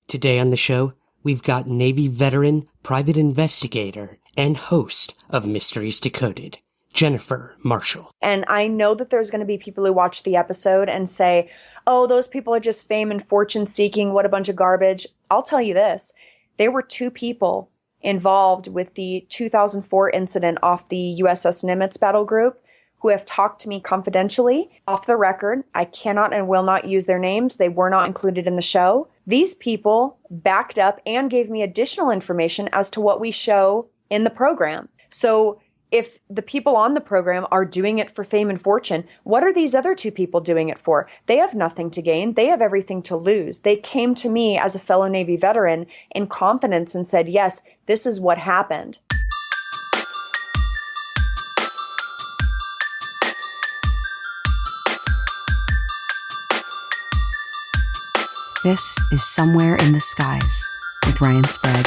Today on the show, we've got Navy veteran, private investigator, and host of Mysteries Decoded, Jennifer Marshall. And I know that there's going to be people who watch the episode and say, oh, those people are just fame and fortune seeking. What a bunch of garbage. I'll tell you this. There were two people involved with the 2004 incident off the USS Nimitz battle group who have talked to me confidentially off the record. I cannot and will not use their names. They were not included in the show. These people backed up and gave me additional information as to what we show in the program. So if the people on the program are doing it for fame and fortune, what are these other two people doing it for? They have nothing to gain. They have everything to lose. They came to me as a fellow Navy veteran in confidence and said, yes, this is what happened. This is Somewhere in the Skies with Ryan Sprague.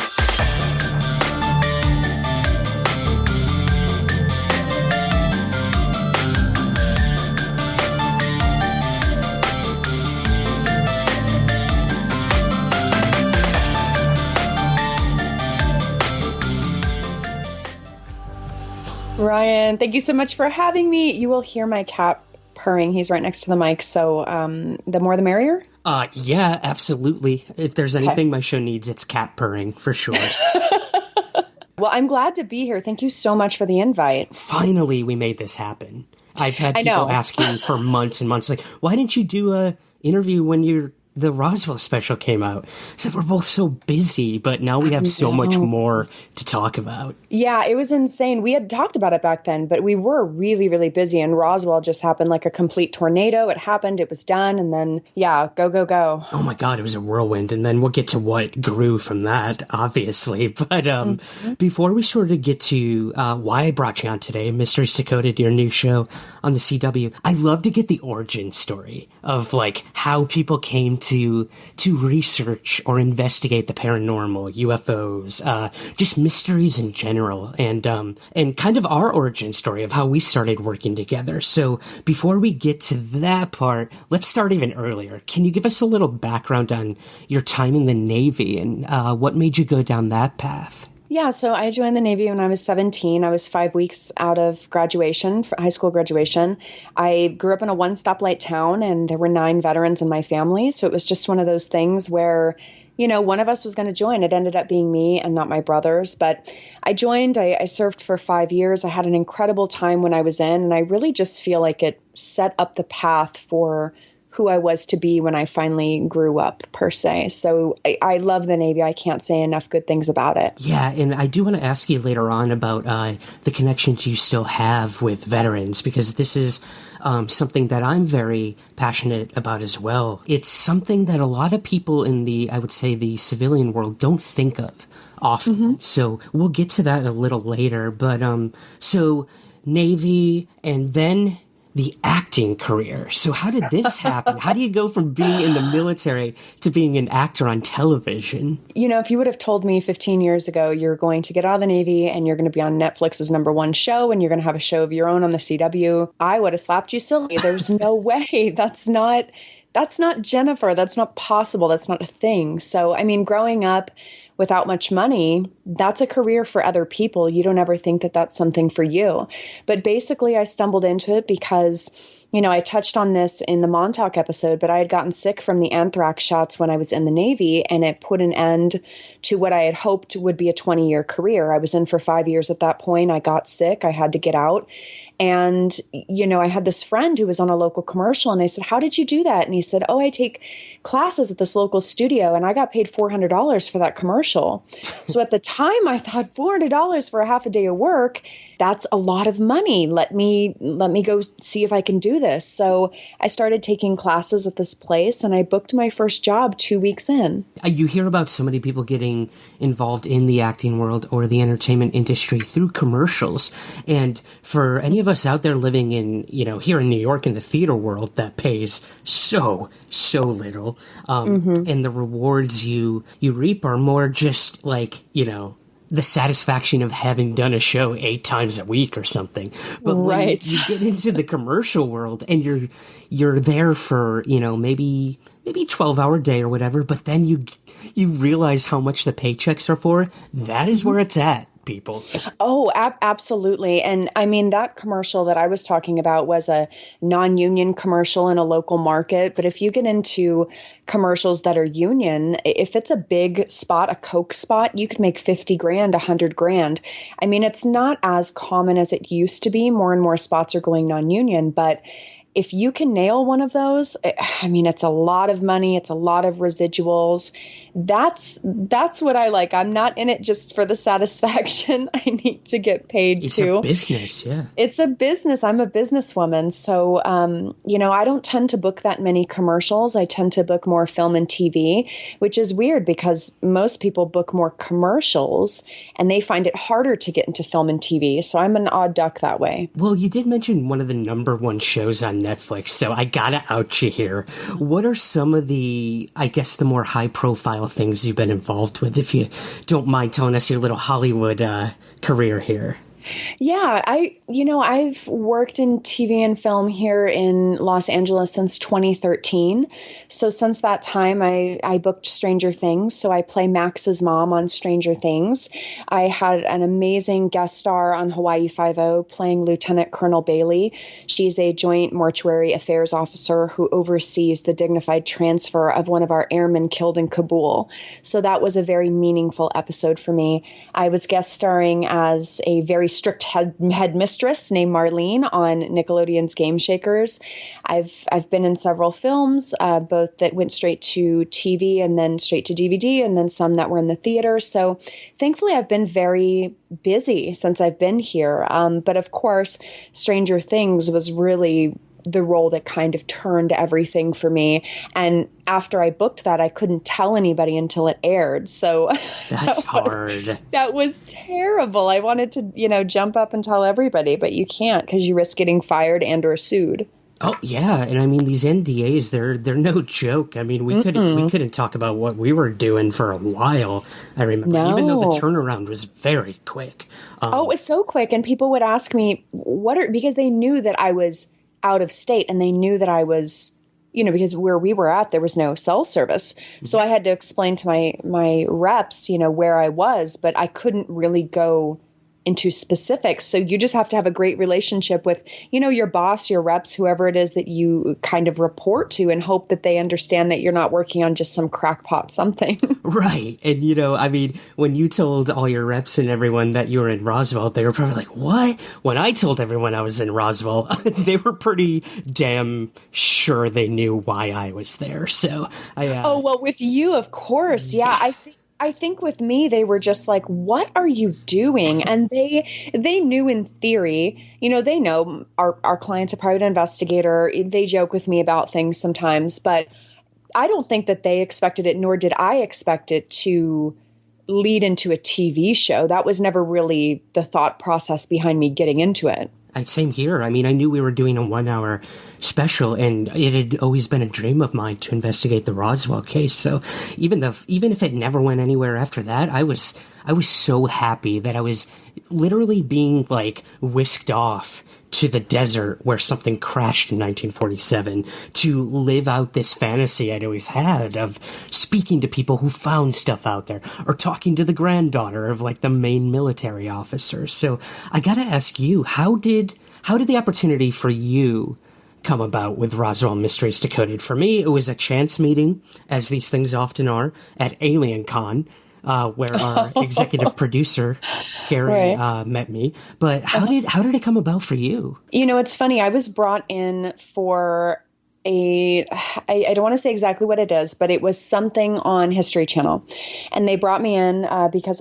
Ryan, thank you so much for having me. You will hear my cat purring. He's right next to the mic, so the more the merrier. Yeah, absolutely. If there's anything my show needs, it's cat purring, for sure. Well, I'm glad to be here. Thank you so much for the invite. Finally, we made this happen. I've had people asking for months and months, like, why didn't you do a interview when the Roswell special came out? So we're both so busy, but now we have so much more to talk about. Yeah, it was insane. We had talked about it back then, but we were really, really busy. And Roswell just happened like a complete tornado. It happened, it was done. And then, go. Oh my God, it was a whirlwind. And then we'll get to what grew from that, obviously. But before we sort of get to why I brought you on today, Mysteries Decoded, your new show on the CW, I'd love to get the origin story of like how people came to research or investigate the paranormal, UFOs, just mysteries in general, and kind of our origin story of how we started working together. So before we get to that part, let's start even earlier. Can you give us a little background on your time in the Navy and what made you go down that path? Yeah, so I joined the Navy when I was 17. I was 5 weeks out of graduation, high school graduation. I grew up in a one-stoplight town, and there were 9 veterans in my family. So it was just one of those things where, one of us was going to join. It ended up being me and not my brothers. But I joined. I served for 5 years. I had an incredible time when I was in, and I really just feel like it set up the path for who I was to be when I finally grew up, per se. So I love the Navy. I can't say enough good things about it. Yeah, and I do want to ask you later on about the connections you still have with veterans, because this is something that I'm very passionate about as well. It's something that a lot of people in I would say, the civilian world don't think of often. Mm-hmm. So we'll get to that a little later. But so Navy and then the acting career. So how did this happen? How do you go from being in the military to being an actor on television? If you would have told me 15 years ago, you're going to get out of the Navy and you're going to be on Netflix's #1 show and you're going to have a show of your own on the CW, I would have slapped you silly. There's no way. That's not Jennifer. That's not possible. That's not a thing. So, growing up without much money, that's a career for other people. You don't ever think that that's something for you. But basically, I stumbled into it because, I touched on this in the Montauk episode, but I had gotten sick from the anthrax shots when I was in the Navy, and it put an end to what I had hoped would be a 20-year career. I was in for 5 years at that point. I got sick. I had to get out. And, I had this friend who was on a local commercial, and I said, how did you do that? And he said, I take classes at this local studio, and I got paid $400 for that commercial. So at the time, I thought $400 for a half a day of work, that's a lot of money. Let me go see if I can do this. So I started taking classes at this place, and I booked my first job 2 weeks in. You hear about so many people getting involved in the acting world or the entertainment industry through commercials. And for any of us out there living in, here in New York in the theater world that pays so little, and the rewards you reap are more just like, the satisfaction of having done a show 8 times a week or something. But when you get into the commercial world and you're there for, maybe maybe 12-hour day or whatever, but then you realize how much the paychecks are for. That is where it's at, people. Oh, absolutely. And I mean, that commercial that I was talking about was a non-union commercial in a local market. But if you get into commercials that are union, if it's a big spot, a Coke spot, you could make 50 grand, 100 grand. I mean, it's not as common as it used to be. More and more spots are going non-union, but if you can nail one of those, I mean, it's a lot of money. It's a lot of residuals. That's what I like. I'm not in it just for the satisfaction. I need to get paid too. It's a business, yeah. It's a business. I'm a businesswoman. So, I don't tend to book that many commercials. I tend to book more film and TV, which is weird because most people book more commercials and they find it harder to get into film and TV. So I'm an odd duck that way. Well, you did mention one of the number one shows on Netflix, so I gotta out you here. What are some of the, I guess, the more high-profile things you've been involved with, if you don't mind telling us your little Hollywood career here? Yeah, I've worked in TV and film here in Los Angeles since 2013. So since that time, I booked Stranger Things. So I play Max's mom on Stranger Things. I had an amazing guest star on Hawaii Five-0 playing Lieutenant Colonel Bailey. She's a joint mortuary affairs officer who oversees the dignified transfer of one of our airmen killed in Kabul. So that was a very meaningful episode for me. I was guest starring as a very strict headmistress named Marlene on Nickelodeon's Game Shakers. I've been in several films, both that went straight to TV and then straight to DVD, and then some that were in the theater. So thankfully, I've been very busy since I've been here. But of course, Stranger Things was really the role that kind of turned everything for me. And after I booked that, I couldn't tell anybody until it aired. So that's hard. That was terrible. I wanted to, jump up and tell everybody, but you can't because you risk getting fired and or sued. Oh yeah, and I mean these NDAs, they're no joke. I mean we couldn't talk about what we were doing for a while. I remember, even though the turnaround was very quick. It was so quick, and people would ask me because they knew that I was out of state, and they knew that I was, because where we were at, there was no cell service. Mm-hmm. So I had to explain to my reps, where I was, but I couldn't really go into specifics. So you just have to have a great relationship with, your boss, your reps, whoever it is that you kind of report to, and hope that they understand that you're not working on just some crackpot something. Right. And, I mean, when you told all your reps and everyone that you were in Roswell, they were probably like, what? When I told everyone I was in Roswell, they were pretty damn sure they knew why I was there. So with you, of course. Yeah. I think with me, they were just like, what are you doing? And they knew in theory, they know our client's a private investigator. They joke with me about things sometimes, but I don't think that they expected it, nor did I expect it to lead into a TV show. That was never really the thought process behind me getting into it. Same here. I mean, I knew we were doing a 1-hour special, and it had always been a dream of mine to investigate the Roswell case. So even if it never went anywhere after that, I was so happy that I was literally being whisked off to the desert where something crashed in 1947 to live out this fantasy I'd always had of speaking to people who found stuff out there, or talking to the granddaughter of the main military officer. So I gotta ask you, how did the opportunity for you come about with Roswell Mysteries Decoded? For me, it was a chance meeting, as these things often are, at Alien Con, where our executive producer, Gary, met me. But how did it come about for you? It's funny. I was brought in for I don't want to say exactly what it is, but it was something on History Channel. And they brought me in because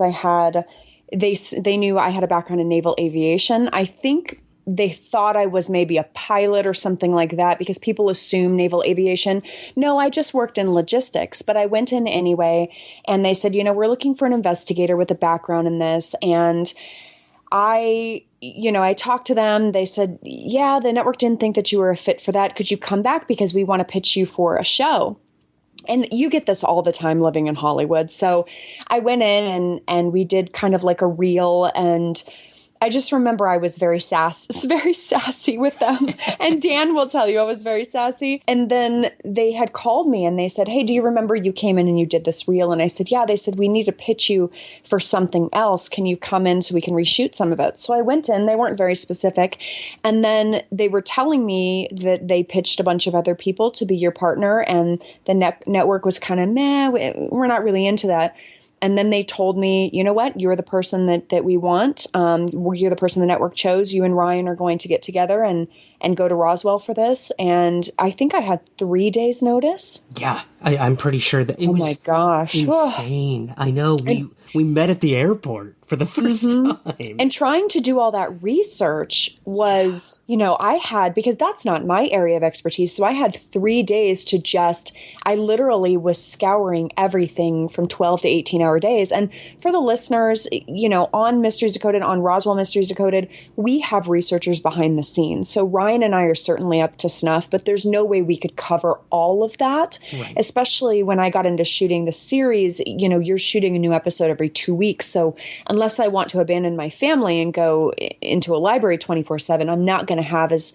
they knew I had a background in naval aviation. I think they thought I was maybe a pilot or something like that, because people assume naval aviation. No, I just worked in logistics, but I went in anyway. And they said, we're looking for an investigator with a background in this. And I talked to them. They said, yeah, the network didn't think that you were a fit for that. Could you come back? Because we want to pitch you for a show. And you get this all the time living in Hollywood. So I went in and we did kind of like a reel, and I just remember I was very sassy with them. And Dan will tell you I was very sassy. And then they had called me and they said, hey, do you remember you came in and you did this reel? And I said, yeah. They said, we need to pitch you for something else. Can you come in so we can reshoot some of it? So I went in. They weren't very specific. And then they were telling me that they pitched a bunch of other people to be your partner. And the network was kind of, meh, we're not really into that. And then they told me, you know what, you're the person that we want. You're the person the network chose. You and Ryan are going to get together and go to Roswell for this. And I think I had 3 days notice. Yeah, I'm pretty sure that it was my gosh. insane. I know we met at the airport for the first time. And trying to do all that research was, I had, because that's not my area of expertise. So I had 3 days to I literally was scouring everything from 12 to 18-hour days. And for the listeners, on Mysteries Decoded, on Roswell Mysteries Decoded, we have researchers behind the scenes. So Ryan and I are certainly up to snuff, but there's no way we could cover all of that, right. Especially when I got into shooting the series. You're shooting a new episode every 2 weeks. So unless I want to abandon my family and go into a library 24/7, I'm not going to have as,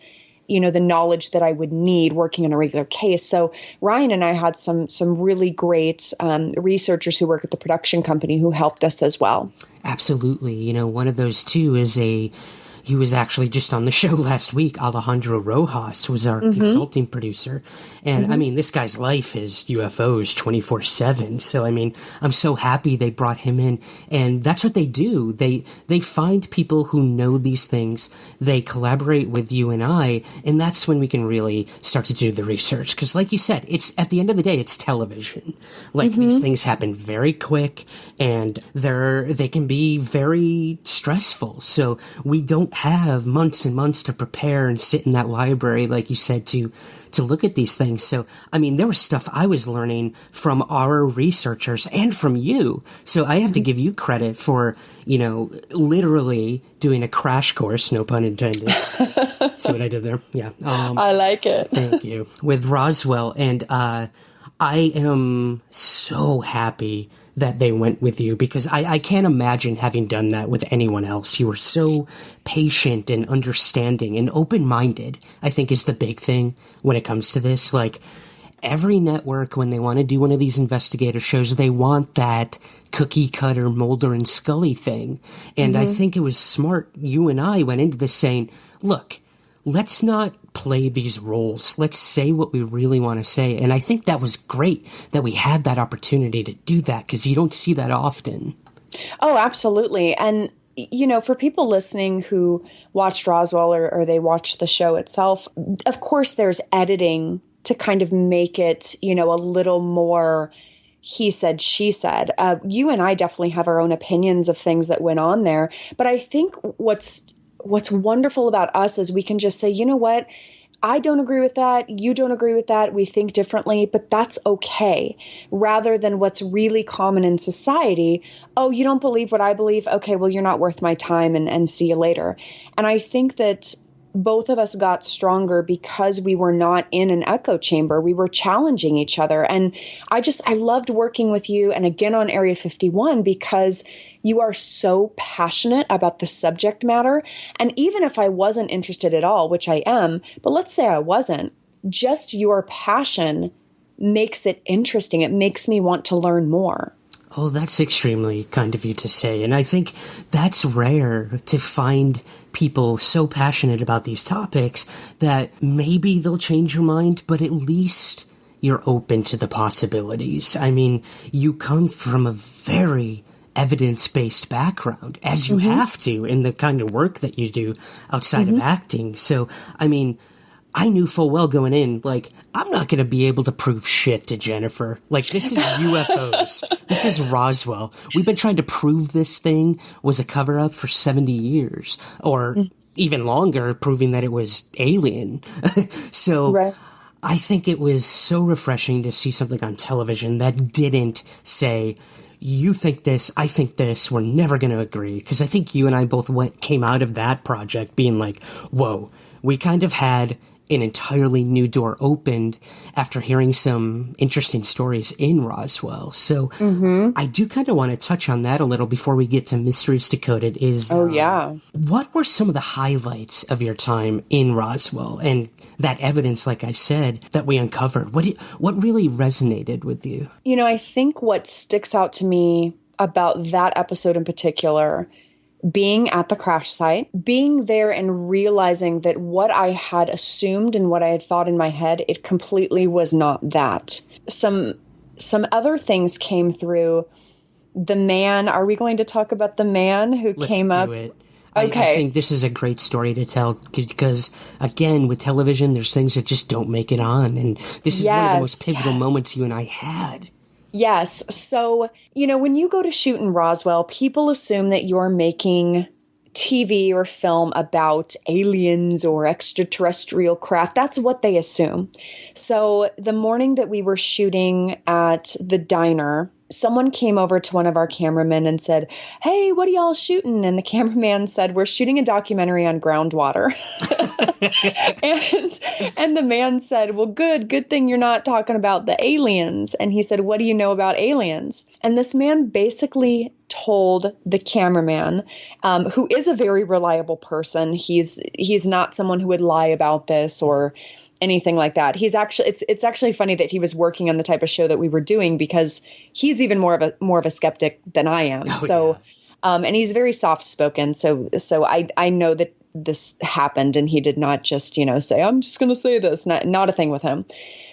the knowledge that I would need working in a regular case. So Ryan and I had some really great researchers who work at the production company who helped us as well. Absolutely. One of those too is he was actually just on the show last week. Alejandro Rojas was our consulting producer. And I mean, this guy's life is UFOs 24/7. So, I mean, I'm so happy they brought him in. And that's what they do. They find people who know these things. They collaborate with you and I. And that's when we can really start to do the research. Because like you said, it's at the end of the day, it's television. Like these things happen very quick and they can be very stressful. So we don't have months and months to prepare and sit in that library, like you said, to look at these things. So, I mean, there was stuff I was learning from our researchers and from you. So I have to give you credit for, literally doing a crash course, no pun intended. See what I did there? Yeah. I like it. Thank you. With Roswell. And I am so happy that they went with you, because I can't imagine having done that with anyone else. You were so patient and understanding and open-minded, I think, is the big thing when it comes to this. Like, every network, when they want to do one of these investigator shows, they want that cookie-cutter Mulder and Scully thing. And I think it was smart. You and I went into this saying, look, let's not play these roles. Let's say what we really want to say. And I think that was great that we had that opportunity to do that, because you don't see that often. Oh, absolutely. And, for people listening who watched Roswell or they watched the show itself, of course, there's editing to kind of make it, a little more he said, she said. You and I definitely have our own opinions of things that went on there. But I think what's wonderful about us is we can just say, you know what? I don't agree with that. You don't agree with that. We think differently, but that's okay. Rather than what's really common in society. Oh, you don't believe what I believe? Okay, well, you're not worth my time and see you later. And I think that both of us got stronger because we were not in an echo chamber. We were challenging each other. And I loved working with you. And again, on Area 51, because you are so passionate about the subject matter. And even if I wasn't interested at all, which I am, but let's say I wasn't, just your passion makes it interesting. It makes me want to learn more. Oh, that's extremely kind of you to say. And I think that's rare to find people so passionate about these topics that maybe they'll change your mind, but at least you're open to the possibilities. I mean, you come from a very evidence-based background, as you have to in the kind of work that you do outside of acting. So, I mean, I knew full well going in, like, I'm not going to be able to prove shit to Jennifer. Like, this is UFOs. This is Roswell. We've been trying to prove this thing was a cover-up for 70 years, or even longer, proving that it was alien. So right. I think it was so refreshing to see something on television that didn't say, you think this, I think this, we're never going to agree. Because I think you and I both came out of that project being like, whoa, we kind of had an entirely new door opened after hearing some interesting stories in Roswell. So I do kind of want to touch on that a little before we get to Mysteries Decoded. What were some of the highlights of your time in Roswell and that evidence, like I said, that we uncovered? What really resonated with you? You know, I think what sticks out to me about that episode in particular, being at the crash site, being there and realizing that what I had assumed and what I had thought in my head, it completely was not that. Some other things came through. The man, are we going to talk about the man who came up? Let's do it. Okay. I think this is a great story to tell because, again, with television, there's things that just don't make it on. And this is one of the most pivotal moments you and I had. Yes. So, you know, when you go to shoot in Roswell, people assume that you're making TV or film about aliens or extraterrestrial craft. That's what they assume. So the morning that we were shooting at the diner, someone came over to one of our cameramen and said, "Hey, what are y'all shooting?" And the cameraman said, "We're shooting a documentary on groundwater." and the man said, "Well, good thing you're not talking about the aliens." And he said, "What do you know about aliens?" And this man basically told the cameraman, who is a very reliable person. He's not someone who would lie about this or anything like that. He's actually, it's actually funny that he was working on the type of show that we were doing because he's even more of a skeptic than I am. And he's very soft spoken. So I know that this happened and he did not just, say, "I'm just going to say this." Not a thing with him.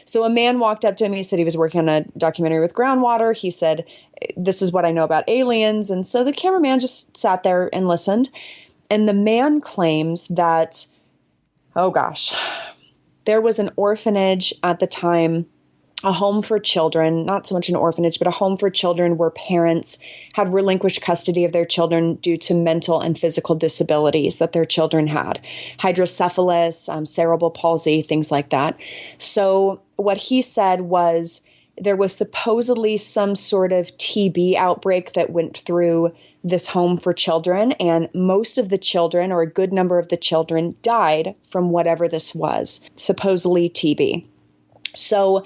So a man walked up to him. He said he was working on a documentary with groundwater. He said, "This is what I know about aliens." And so the cameraman just sat there and listened. And the man claims that, oh gosh, there was an orphanage at the time, a home for children, not so much an orphanage, but a home for children where parents had relinquished custody of their children due to mental and physical disabilities that their children had, hydrocephalus, cerebral palsy, things like that. So what he said was there was supposedly some sort of TB outbreak that went through this home for children, and most of the children, or a good number of the children, died from whatever this was, supposedly TB. So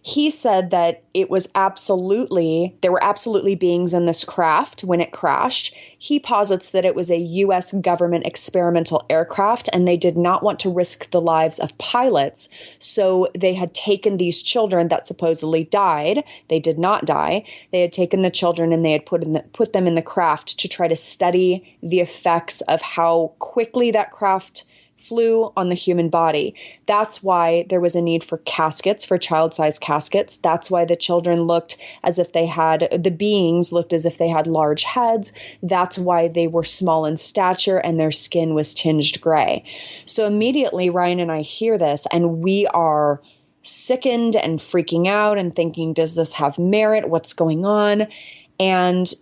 he said that there were absolutely beings in this craft when it crashed. He posits that it was a U.S. government experimental aircraft, and they did not want to risk the lives of pilots. So they had taken these children that supposedly died. They did not die. They had taken the children and they had put them in the craft to try to study the effects of how quickly that craft flew on the human body. That's why there was a need for caskets, for child-sized caskets. That's why the beings looked as if they had large heads. That's why they were small in stature and their skin was tinged gray. So immediately Ryan and I hear this and we are sickened and freaking out and thinking, does this have merit? What's going on? And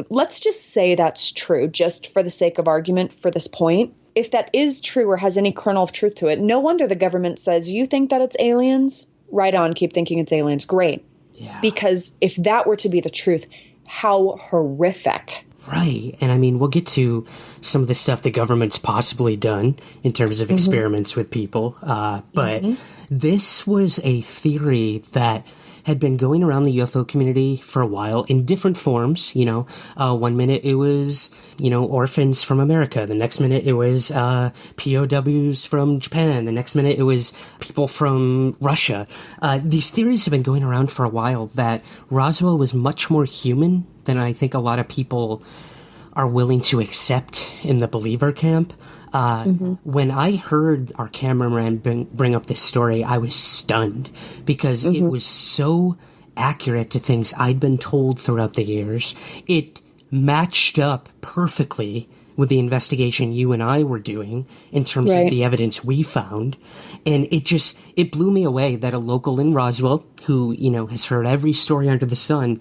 let's just say that's true, just for the sake of argument for this point. If that is true or has any kernel of truth to it, no wonder the government says, "You think that it's aliens? Right on, keep thinking it's aliens." Great. Yeah. Because if that were to be the truth, how horrific. Right. And I mean, we'll get to some of the stuff the government's possibly done in terms of experiments with people. But this was a theory that had been going around the UFO community for a while in different forms. 1 minute it was, orphans from America. The next minute it was POWs from Japan. The next minute it was people from Russia. These theories have been going around for a while that Roswell was much more human than I think a lot of people are willing to accept in the believer camp. When I heard our cameraman bring up this story, I was stunned because it was so accurate to things I'd been told throughout the years. It matched up perfectly with the investigation you and I were doing in terms of the evidence we found. And it blew me away that a local in Roswell who, has heard every story under the sun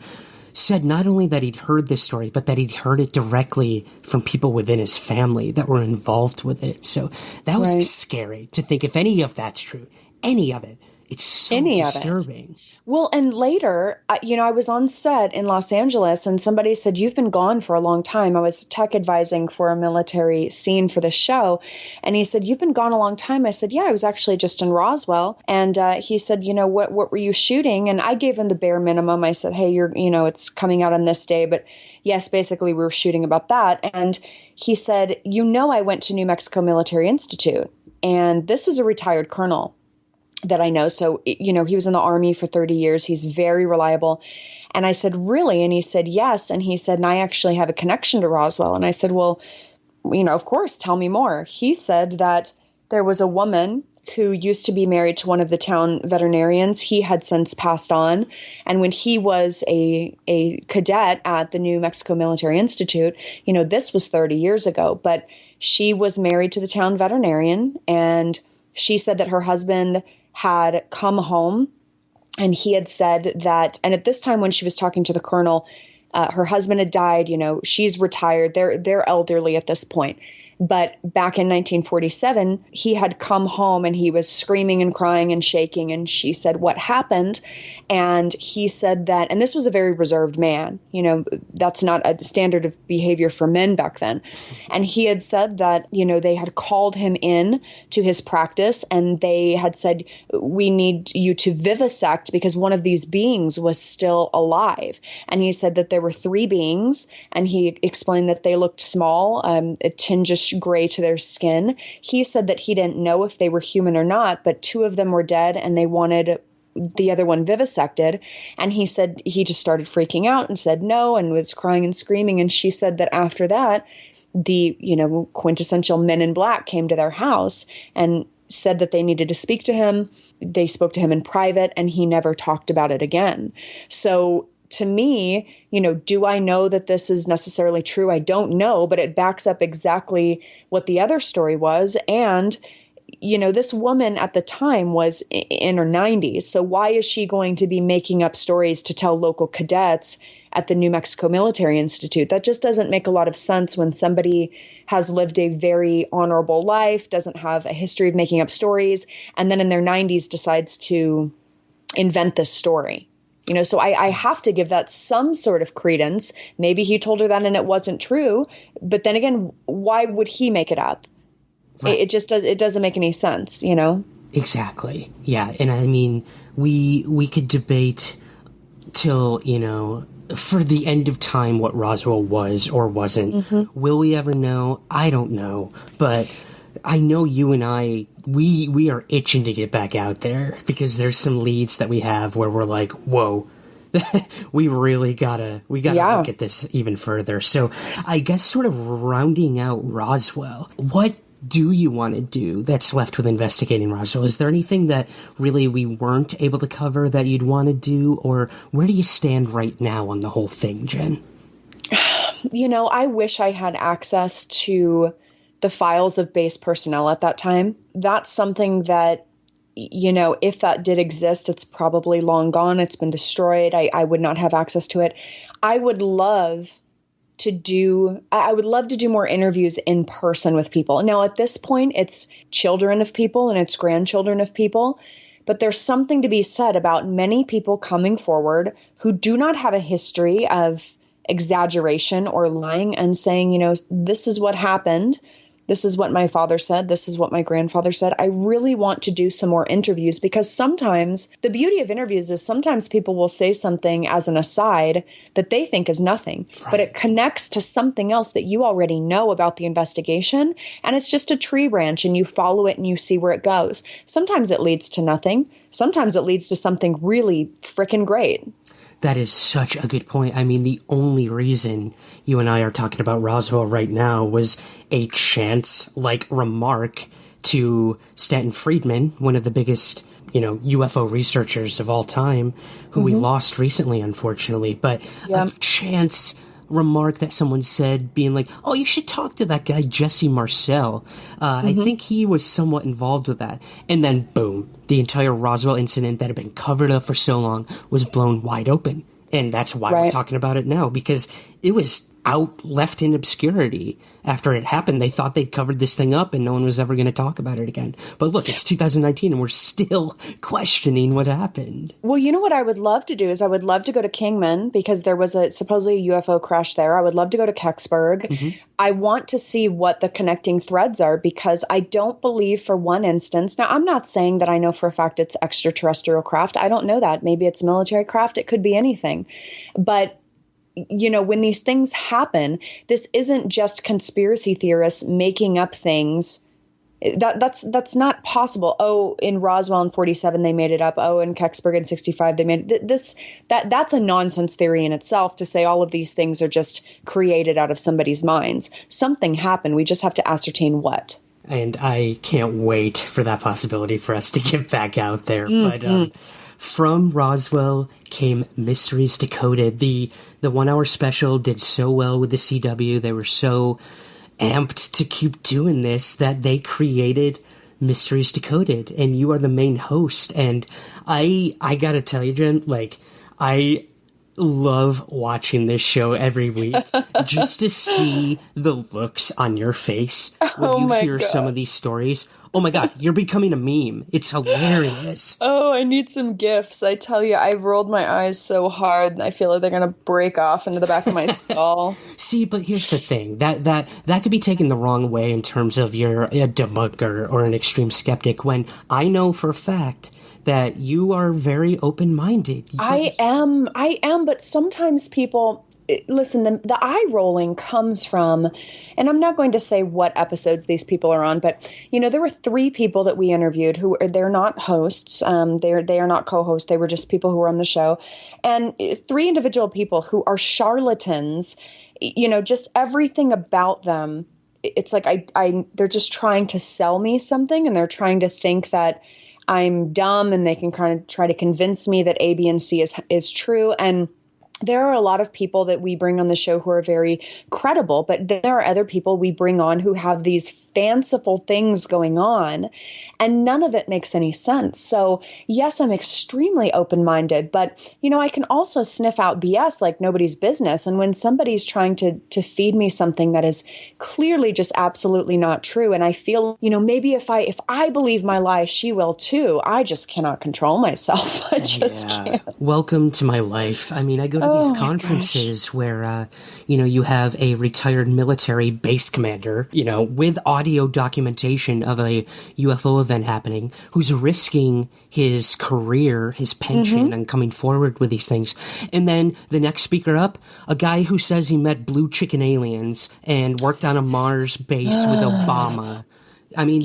said not only that he'd heard this story, but that he'd heard it directly from people within his family that were involved with it. So that was scary to think if any of that's true, any of it, It's so any disturbing. of it. Well, and later, I was on set in Los Angeles and somebody said, "You've been gone for a long time." I was tech advising for a military scene for the show. And he said, "You've been gone a long time." I said, "Yeah, I was actually just in Roswell." And he said, "What were you shooting?" And I gave him the bare minimum. I said, "Hey, it's coming out on this day." But yes, basically we were shooting about that. And he said, "I went to New Mexico Military Institute, and this is a retired colonel that I know. So, he was in the Army for 30 years. He's very reliable." And I said, "Really?" And he said, "Yes." And he said, "And I actually have a connection to Roswell." And I said, "Well, of course, tell me more." He said that there was a woman who used to be married to one of the town veterinarians. He had since passed on. And when he was a cadet at the New Mexico Military Institute, this was 30 years ago, but she was married to the town veterinarian. And she said that her husband had come home and he had said that, and at this time when she was talking to the colonel, her husband had died, she's retired. They're elderly at this point. But back in 1947, he had come home and he was screaming and crying and shaking. And she said, "What happened?" And he said that, and this was a very reserved man, that's not a standard of behavior for men back then. And he had said that, they had called him in to his practice and they had said, "We need you to vivisect because one of these beings was still alive." And he said that there were 3 beings, and he explained that they looked small, a tingish gray to their skin. He said that he didn't know if they were human or not, but 2 of them were dead and they wanted the other one vivisected. And he said he just started freaking out and said no and was crying and screaming. And she said that after that, the, quintessential men in black came to their house and said that they needed to speak to him. They spoke to him in private and he never talked about it again. So to me, do I know that this is necessarily true? I don't know, but it backs up exactly what the other story was. And, this woman at the time was in her 90s. So why is she going to be making up stories to tell local cadets at the New Mexico Military Institute? That just doesn't make a lot of sense when somebody has lived a very honorable life, doesn't have a history of making up stories, and then in their 90s decides to invent this story. So I have to give that some sort of credence. Maybe he told her that and it wasn't true. But then again, why would he make it up? Right. It doesn't make any sense, Exactly. Yeah. And I mean, we could debate till, for the end of time what Roswell was or wasn't. Mm-hmm. Will we ever know? I don't know. But I know you and I, we are itching to get back out there because there's some leads that we have where we're like, whoa, we gotta look at this even further. So I guess sort of rounding out Roswell, what do you want to do that's left with investigating Roswell? Is there anything that really we weren't able to cover that you'd want to do, or where do you stand right now on the whole thing, Jen? I wish I had access to the files of base personnel at that time. That's something that, if that did exist, it's probably long gone. It's been destroyed. I would not have access to it. I would love to do more interviews in person with people. Now, at this point, it's children of people and it's grandchildren of people. But there's something to be said about many people coming forward who do not have a history of exaggeration or lying and saying, this is what happened. This is what my father said. This is what my grandfather said. I really want to do some more interviews because sometimes the beauty of interviews is sometimes people will say something as an aside that they think is nothing, right, but it connects to something else that you already know about the investigation. And it's just a tree branch and you follow it and you see where it goes. Sometimes it leads to nothing. Sometimes it leads to something really freaking great. That is such a good point. I mean, the only reason you and I are talking about Roswell right now was a chance, remark to Stanton Friedman, one of the biggest, UFO researchers of all time, who we lost recently, unfortunately. But a chance remark that someone said being like, oh, you should talk to that guy, Jesse Marcel. I think he was somewhat involved with that. And then, boom, the entire Roswell incident that had been covered up for so long was blown wide open. And that's why we're talking about it now, because it was out, left in obscurity after it happened. They thought they'd covered this thing up and no one was ever going to talk about it again. But look, it's 2019 and we're still questioning what happened. Well, you know what I would love to do is I would love to go to Kingman because there was supposedly a UFO crash there. I would love to go to Kecksburg. Mm-hmm. I want to see what the connecting threads are because I don't believe for one instance. Now, I'm not saying that I know for a fact it's extraterrestrial craft. I don't know that. Maybe it's military craft. It could be anything. But you know, when these things happen, this isn't just conspiracy theorists making up things. That's not possible. Oh, in Roswell in 47, they made it up. Oh, in Kecksburg in 65, they made it. That's a nonsense theory in itself to say all of these things are just created out of somebody's minds. Something happened. We just have to ascertain what. And I can't wait for that possibility for us to get back out there. Mm-hmm. But from Roswell came Mysteries Decoded. The 1 hour special did so well with the CW. They were so amped to keep doing this that they created Mysteries Decoded, and you are the main host. And I gotta tell you, Jen, like, I love watching this show every week just to see the looks on your face when you hear some of these stories. Oh my God, you're becoming a meme. It's hilarious. Oh, I need some gifs. I tell you, I've rolled my eyes so hard. I feel like they're going to break off into the back of my skull. See, but here's the thing. That could be taken the wrong way in terms of you're a debunker or an extreme skeptic, when I know for a fact that you are very open-minded. I am, but sometimes people... Listen, the eye rolling comes from, and I'm not going to say what episodes these people are on, but, you know, there were 3 people that we interviewed who they're not hosts. They are not co-hosts. They were just people who were on the show. And 3 individual people who are charlatans, you know, just everything about them. It's like they're just trying to sell me something, and they're trying to think that I'm dumb, and they can kind of try to convince me that A, B, and C is true. And there are a lot of people that we bring on the show who are very credible, but there are other people we bring on who have these fanciful things going on, and none of it makes any sense. So yes, I'm extremely open-minded, but, you know, I can also sniff out BS like nobody's business. And when somebody's trying to feed me something that is clearly just absolutely not true, and I feel, you know, maybe if I believe my lie, she will too. I just cannot control myself. I just can't. Welcome to my life. I mean, I go to these conferences where, you know, you have a retired military base commander, you know, with audio documentation of a UFO event happening, who's risking his career, his pension, and coming forward with these things. And then the next speaker up, a guy who says he met blue chicken aliens and worked on a Mars base with Obama. I mean,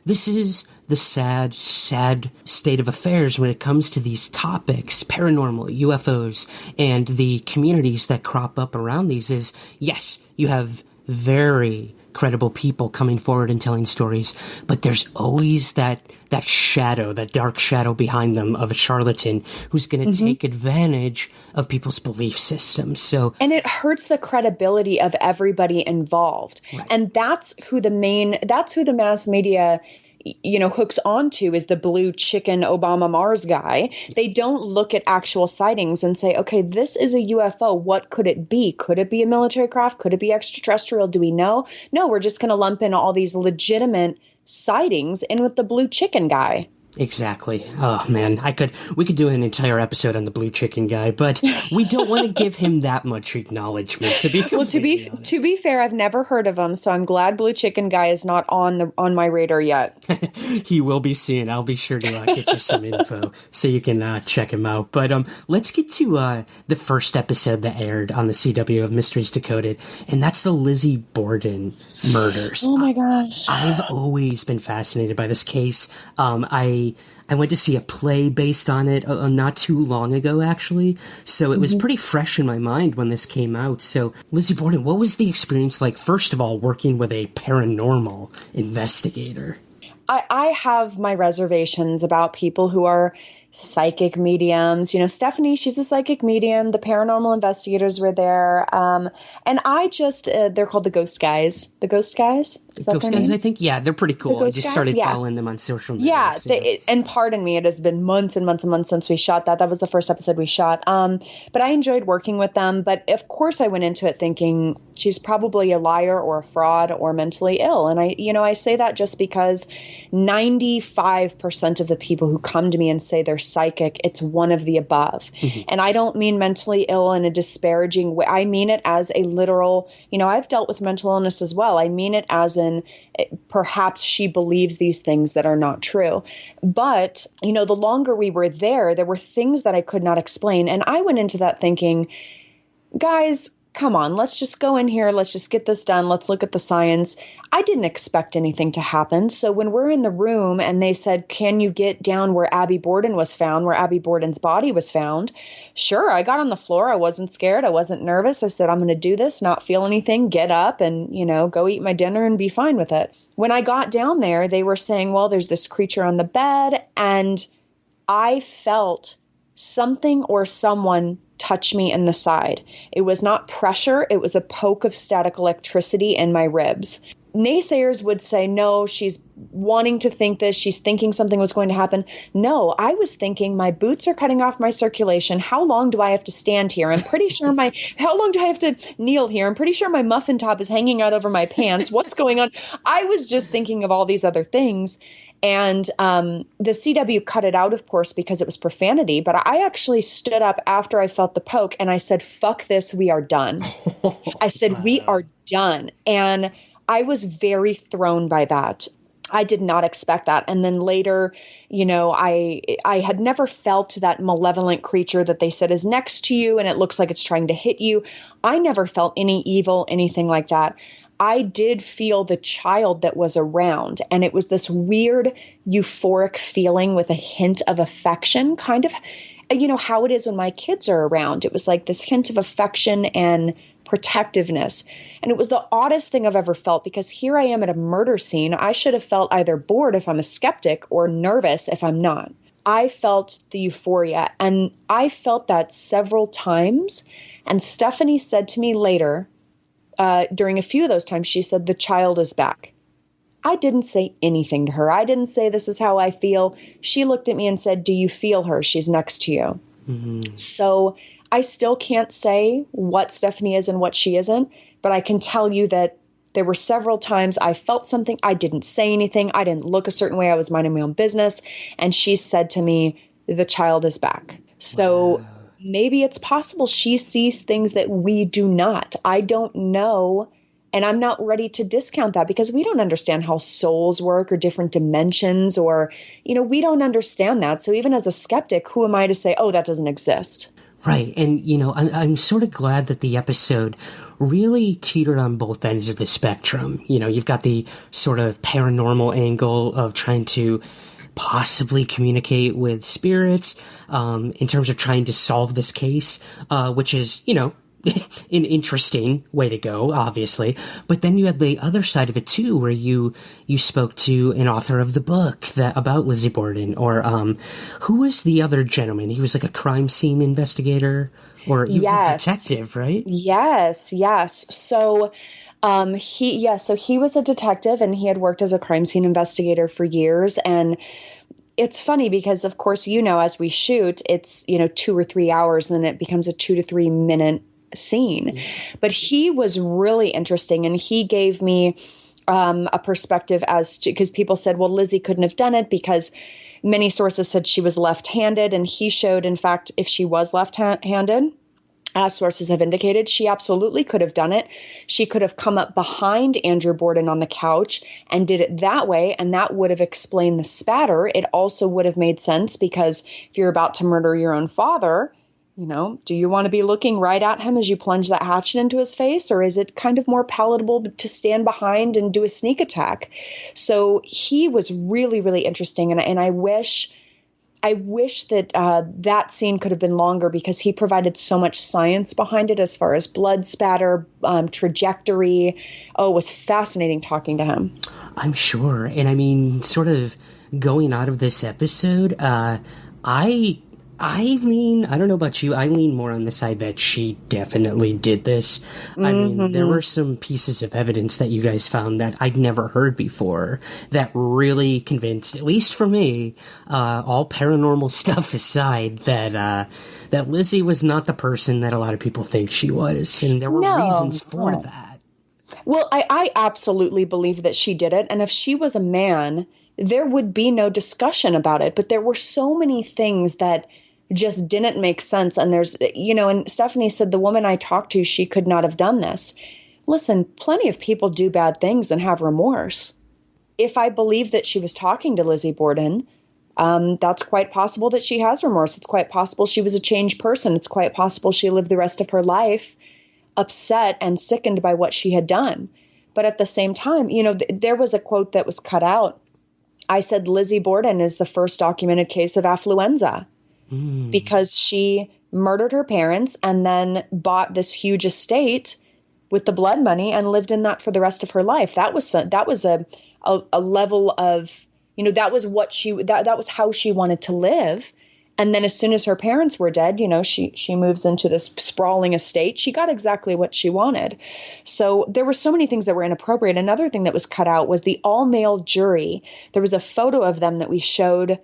this is the sad state of affairs when it comes to these topics, paranormal, UFOs, and the communities that crop up around these. Is, yes, you have very credible people coming forward and telling stories, but there's always that shadow, that dark shadow behind them of a charlatan who's going to take advantage of people's belief systems. And it hurts the credibility of everybody involved. Right. And that's who the mass media, you know, hooks onto, is the blue chicken Obama Mars guy. They don't look at actual sightings and say, okay, this is a UFO. What could it be? Could it be a military craft? Could it be extraterrestrial? Do we know? No, we're just going to lump in all these legitimate sightings in with the blue chicken guy. Exactly. Oh man, we could do an entire episode on the blue chicken guy, but we don't want to give him that much acknowledgement. To be to be fair, I've never heard of him, so I'm glad blue chicken guy is not on my radar yet. He will be soon. I'll be sure to get you some info so you can check him out. But let's get to the first episode that aired on the CW of Mysteries Decoded, and that's the Lizzie Borden murders. Oh my gosh! I've always been fascinated by this case. I went to see a play based on it not too long ago, actually. So it was pretty fresh in my mind when this came out. So, Lizzie Borden, what was the experience like, first of all, working with a paranormal investigator? I have my reservations about people who are psychic mediums. Stephanie, she's a psychic medium. The paranormal investigators were there. And I just, they're called the Ghost Guys. The Ghost Guys? Is that Ghost their Guys, name? I think. Yeah, they're pretty cool. I just started following them on social media. And pardon me, it has been months and months and months since we shot that. That was the first episode we shot. But I enjoyed working with them. But of course I went into it thinking she's probably a liar or a fraud or mentally ill. And I say that just because 95% of the people who come to me and say they're psychic, it's one of the above. Mm-hmm. And I don't mean mentally ill in a disparaging way. I mean it as a literal, I've dealt with mental illness as well. I mean it as in perhaps she believes these things that are not true. But, the longer we were there were things that I could not explain. And I went into that thinking, guys, come on, let's just go in here. Let's just get this done. Let's look at the science. I didn't expect anything to happen. So when we're in the room and they said, can you get down where Abby Borden was found, where Abby Borden's body was found? Sure. I got on the floor. I wasn't scared. I wasn't nervous. I said, I'm going to do this, not feel anything, get up and, go eat my dinner and be fine with it. When I got down there, they were saying, well, there's this creature on the bed. And I felt something or someone touch me in the side. It was not pressure. It was a poke of static electricity in my ribs. Naysayers would say, no, she's wanting to think this. She's thinking something was going to happen. No, I was thinking my boots are cutting off my circulation. How long do I have to stand here? I'm pretty sure how long do I have to kneel here? I'm pretty sure my muffin top is hanging out over my pants. What's going on? I was just thinking of all these other things. And the CW cut it out, of course, because it was profanity. But I actually stood up after I felt the poke and I said, fuck this, we are done. I said, we are done. And I was very thrown by that. I did not expect that. And then later, I had never felt that malevolent creature that they said is next to you and it looks like it's trying to hit you. I never felt any evil, anything like that. I did feel the child that was around, and it was this weird euphoric feeling with a hint of affection, kind of, how it is when my kids are around. It was like this hint of affection and protectiveness. And it was the oddest thing I've ever felt, because here I am at a murder scene. I should have felt either bored if I'm a skeptic or nervous if I'm not. I felt the euphoria, and I felt that several times. And Stephanie said to me later, during a few of those times, she said, the child is back. I didn't say anything to her. I didn't say, this is how I feel. She looked at me and said, do you feel her? She's next to you. Mm-hmm. So I still can't say what Stephanie is and what she isn't, but I can tell you that there were several times I felt something. I didn't say anything. I didn't look a certain way. I was minding my own business. And she said to me, the child is back. So wow. Maybe it's possible she sees things that we do not. I don't know. And I'm not ready to discount that, because we don't understand how souls work or different dimensions, or, we don't understand that. So even as a skeptic, who am I to say, oh, that doesn't exist? Right. And, I'm sort of glad that the episode really teetered on both ends of the spectrum. You've got the sort of paranormal angle of trying to possibly communicate with spirits, in terms of trying to solve this case, which is, an interesting way to go, obviously. But then you had the other side of it too, where you spoke to an author of the book about Lizzie Borden, or who was the other gentleman? He was like a crime scene investigator, or he was a detective, right? Yes. So he was a detective, and he had worked as a crime scene investigator for years. And it's funny because, of course, as we shoot, it's, 2 or 3 hours, and then it becomes a 2 to 3 minute scene. Mm-hmm. But he was really interesting, and he gave me a perspective as to, because people said, well, Lizzie couldn't have done it because many sources said she was left-handed, and he showed, in fact, if she was left-handed, as sources have indicated, she absolutely could have done it. She could have come up behind Andrew Borden on the couch and did it that way, and that would have explained the spatter. It also would have made sense, because if you're about to murder your own father, do you want to be looking right at him as you plunge that hatchet into his face, or is it kind of more palatable to stand behind and do a sneak attack? So he was really, really interesting, and I wish that that scene could have been longer, because he provided so much science behind it as far as blood spatter, trajectory. Oh, it was fascinating talking to him. I'm sure. And I mean, sort of going out of this episode, I don't know about you, I lean more on the side that she definitely did this. I mean, there were some pieces of evidence that you guys found that I'd never heard before that really convinced, at least for me, all paranormal stuff aside, that Lizzie was not the person that a lot of people think she was. And there were reasons for that. Well, I absolutely believe that she did it. And if she was a man, there would be no discussion about it. But there were so many things that just didn't make sense. And there's, and Stephanie said, the woman I talked to, she could not have done this. Listen, plenty of people do bad things and have remorse. If I believe that she was talking to Lizzie Borden, that's quite possible that she has remorse. It's quite possible she was a changed person. It's quite possible she lived the rest of her life upset and sickened by what she had done. But at the same time, there was a quote that was cut out. I said, Lizzie Borden is the first documented case of affluenza. Because she murdered her parents and then bought this huge estate with the blood money and lived in that for the rest of her life. That was a level of, that was what that was how she wanted to live. And then as soon as her parents were dead, she moves into this sprawling estate. She got exactly what she wanted. So there were so many things that were inappropriate. Another thing that was cut out was the all-male jury. There was a photo of them that we showed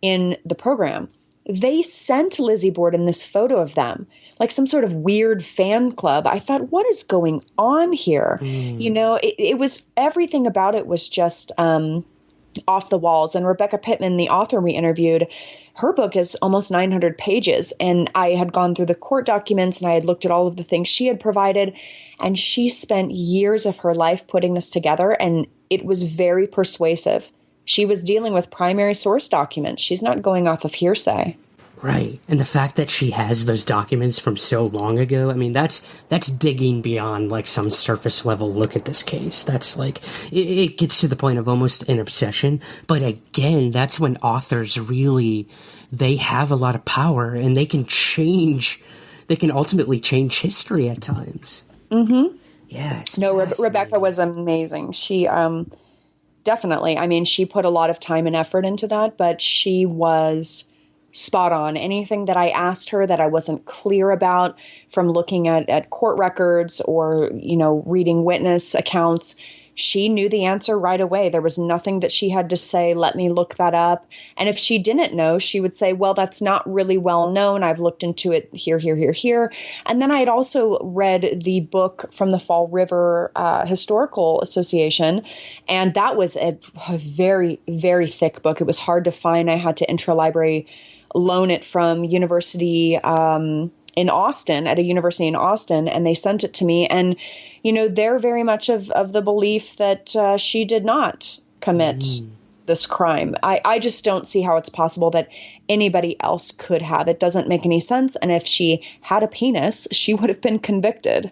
in the program. They sent Lizzie Borden this photo of them, like some sort of weird fan club. I thought, what is going on here? It was, everything about it was just off the walls. And Rebecca Pittman, the author we interviewed, her book is almost 900 pages. And I had gone through the court documents and I had looked at all of the things she had provided. And she spent years of her life putting this together. And it was very persuasive. She was dealing with primary source documents. She's not going off of hearsay. Right. And the fact that she has those documents from so long ago, I mean, that's digging beyond like some surface level look at this case. That's like, it gets to the point of almost an obsession. But again, that's when authors really, they have a lot of power and they can ultimately change history at times. Mm-hmm. Yeah. No, Rebecca was amazing. She, definitely. I mean, she put a lot of time and effort into that, but she was spot on. Anything that I asked her that I wasn't clear about from looking at court records or, reading witness accounts, she knew the answer right away. There was nothing that she had to say, let me look that up. And if she didn't know, she would say, well, that's not really well known. I've looked into it here. And then I had also read the book from the Fall River Historical Association. And that was a very, very thick book. It was hard to find. I had to interlibrary loan it from university in Austin, at a university in Austin, and they sent it to me. And, they're very much of the belief that she did not commit this crime. I just don't see how it's possible that anybody else could have. It doesn't make any sense. And if she had a penis, she would have been convicted.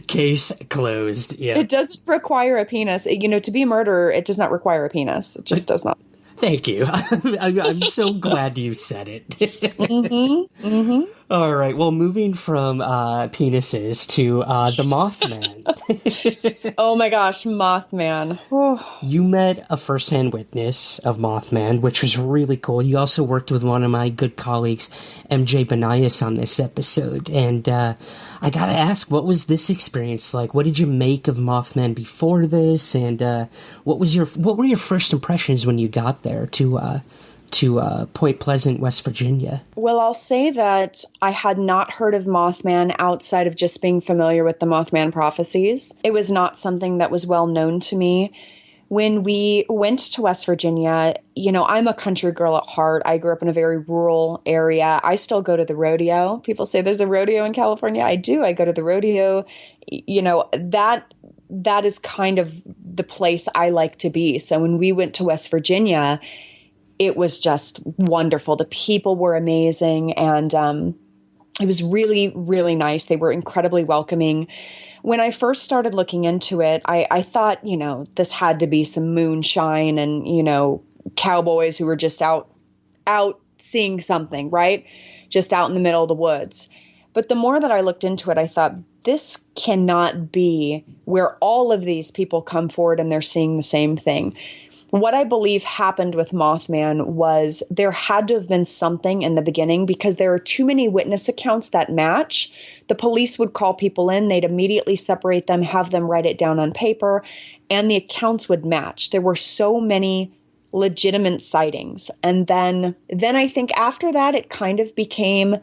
Case closed. Yeah. It doesn't require a penis. To be a murderer, it does not require a penis. It just does not. Thank you. I'm so glad you said it. Mm-hmm. Mm-hmm. All right. Well, moving from penises to the Mothman. Oh my gosh, Mothman. You met a first-hand witness of Mothman, which was really cool. You also worked with one of my good colleagues, MJ Benias, on this episode. And I gotta ask, what was this experience like? What did you make of Mothman before this? And what were your first impressions when you got there to Point Pleasant, West Virginia? Well, I'll say that I had not heard of Mothman outside of just being familiar with the Mothman prophecies. It was not something that was well known to me. When we went to West Virginia, I'm a country girl at heart. I grew up in a very rural area. I still go to the rodeo. People say there's a rodeo in California. I do. I go to the rodeo. That is kind of the place I like to be. So when we went to West Virginia, it was just wonderful. The people were amazing. And it was really, really nice. They were incredibly welcoming. When I first started looking into it, I thought, this had to be some moonshine and, cowboys who were just out seeing something, right? Just out in the middle of the woods. But the more that I looked into it, I thought, this cannot be where all of these people come forward and they're seeing the same thing. What I believe happened with Mothman was there had to have been something in the beginning, because there are too many witness accounts that match. The police would call people in, they'd immediately separate them, have them write it down on paper, and the accounts would match. There were so many legitimate sightings. And then I think after that, it kind of became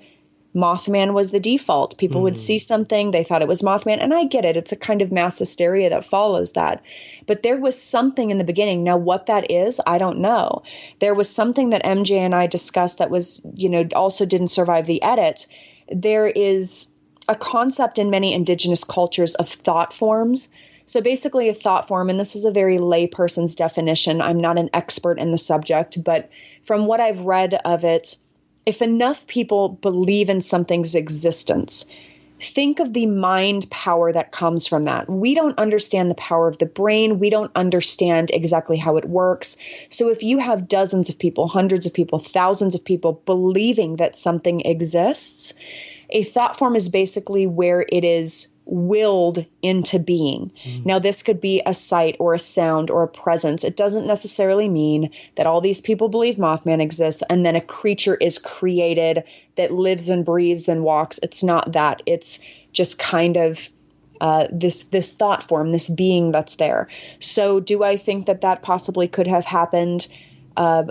Mothman was the default. People would see something, they thought it was Mothman. And I get it. It's a kind of mass hysteria that follows that. But there was something in the beginning. Now, what that is, I don't know. There was something that MJ and I discussed that was, also didn't survive the edit. There is a concept in many indigenous cultures of thought forms. So basically a thought form, and this is a very layperson's definition. I'm not an expert in the subject, but from what I've read of it, if enough people believe in something's existence, think of the mind power that comes from that. We don't understand the power of the brain. We don't understand exactly how it works. So if you have dozens of people, hundreds of people, thousands of people believing that something exists, a thought form is basically where it is willed into being. Now, this could be a sight or a sound or a presence. It doesn't necessarily mean that all these people believe Mothman exists and then a creature is created that lives and breathes and walks. It's not that. It's just kind of this thought form, this being that's there. So do I think that possibly could have happened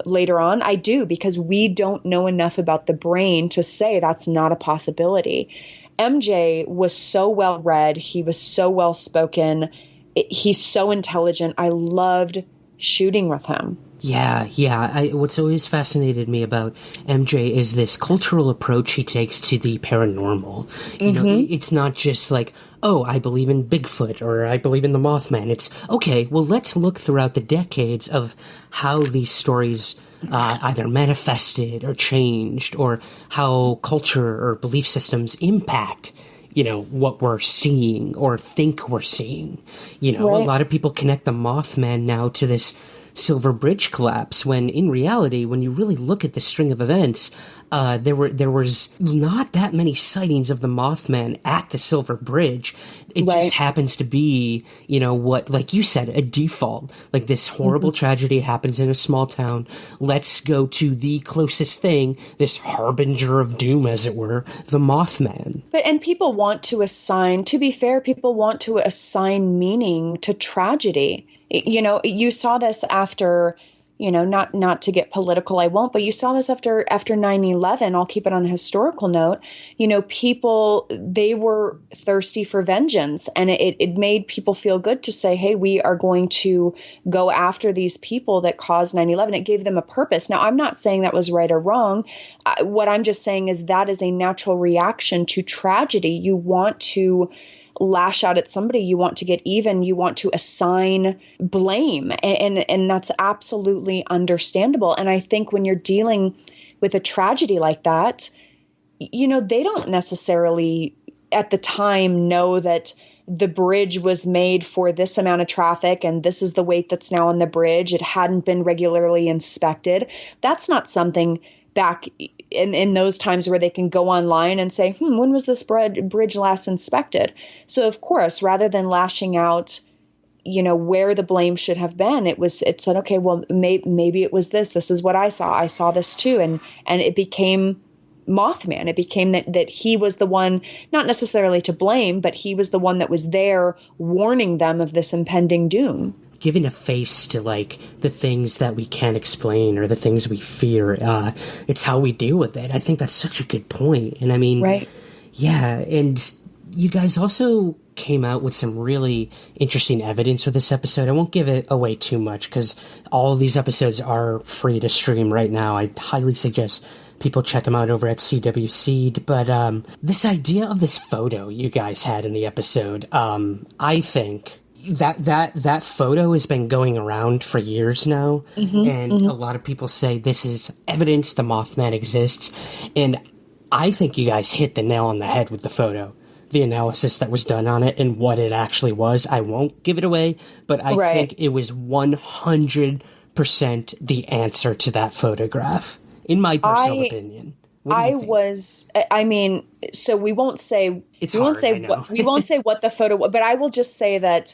later on? I do, because we don't know enough about the brain to say that's not a possibility. MJ was so well read. He was so well spoken. He's so intelligent. I loved shooting with him. Yeah. What's always fascinated me about MJ is this cultural approach he takes to the paranormal. You know, it's not just like, oh, I believe in Bigfoot or I believe in the Mothman. It's, okay, well, let's look throughout the decades of how these stories either manifested or changed, or how culture or belief systems impact, what we're seeing or think we're seeing. Right. A lot of people connect the Mothman now to this Silver Bridge collapse, when in reality, when you really look at the string of events, there was not that many sightings of the Mothman at the Silver Bridge. It just happens to be, what, like you said, a default. Like, this horrible tragedy happens in a small town. Let's go to the closest thing, this harbinger of doom, as it were, the Mothman. And people want to assign, to be fair, people want to assign meaning to tragedy. You saw this after, not to get political, I won't, but you saw this after 9/11. I'll keep it on a historical note. People, they were thirsty for vengeance, and it made people feel good to say, hey, we are going to go after these people that caused 9/11. It gave them a purpose. Now, I'm not saying that was right or wrong. What I'm just saying is that is a natural reaction to tragedy. You want to lash out at somebody, you want to get even, you want to assign blame, and that's absolutely understandable. And I think when you're dealing with a tragedy like that, they don't necessarily at the time know that the bridge was made for this amount of traffic and this is the weight that's now on the bridge. It hadn't been regularly inspected. That's not something back in those times where they can go online and say, when was this bridge last inspected? So of course, rather than lashing out, where the blame should have been, it said, okay, well, maybe it was this. This is what I saw. I saw this too. And it became Mothman. It became that he was the one, not necessarily to blame, but he was the one that was there warning them of this impending doom. Giving a face to, like, the things that we can't explain or the things we fear. It's how we deal with it. I think that's such a good point. And I mean, right. Yeah. And you guys also came out with some really interesting evidence for this episode. I won't give it away too much because all of these episodes are free to stream right now. I highly suggest people check them out over at CW Seed. But this idea of this photo you guys had in the episode, I think that photo has been going around for years now, and a lot of people say this is evidence the Mothman exists, and I think you guys hit the nail on the head with the photo. The analysis that was done on it and what it actually was. I won't give it away, but I think it was 100% the answer to that photograph, in my personal opinion. So we won't say we won't say what the photo was, but I will just say that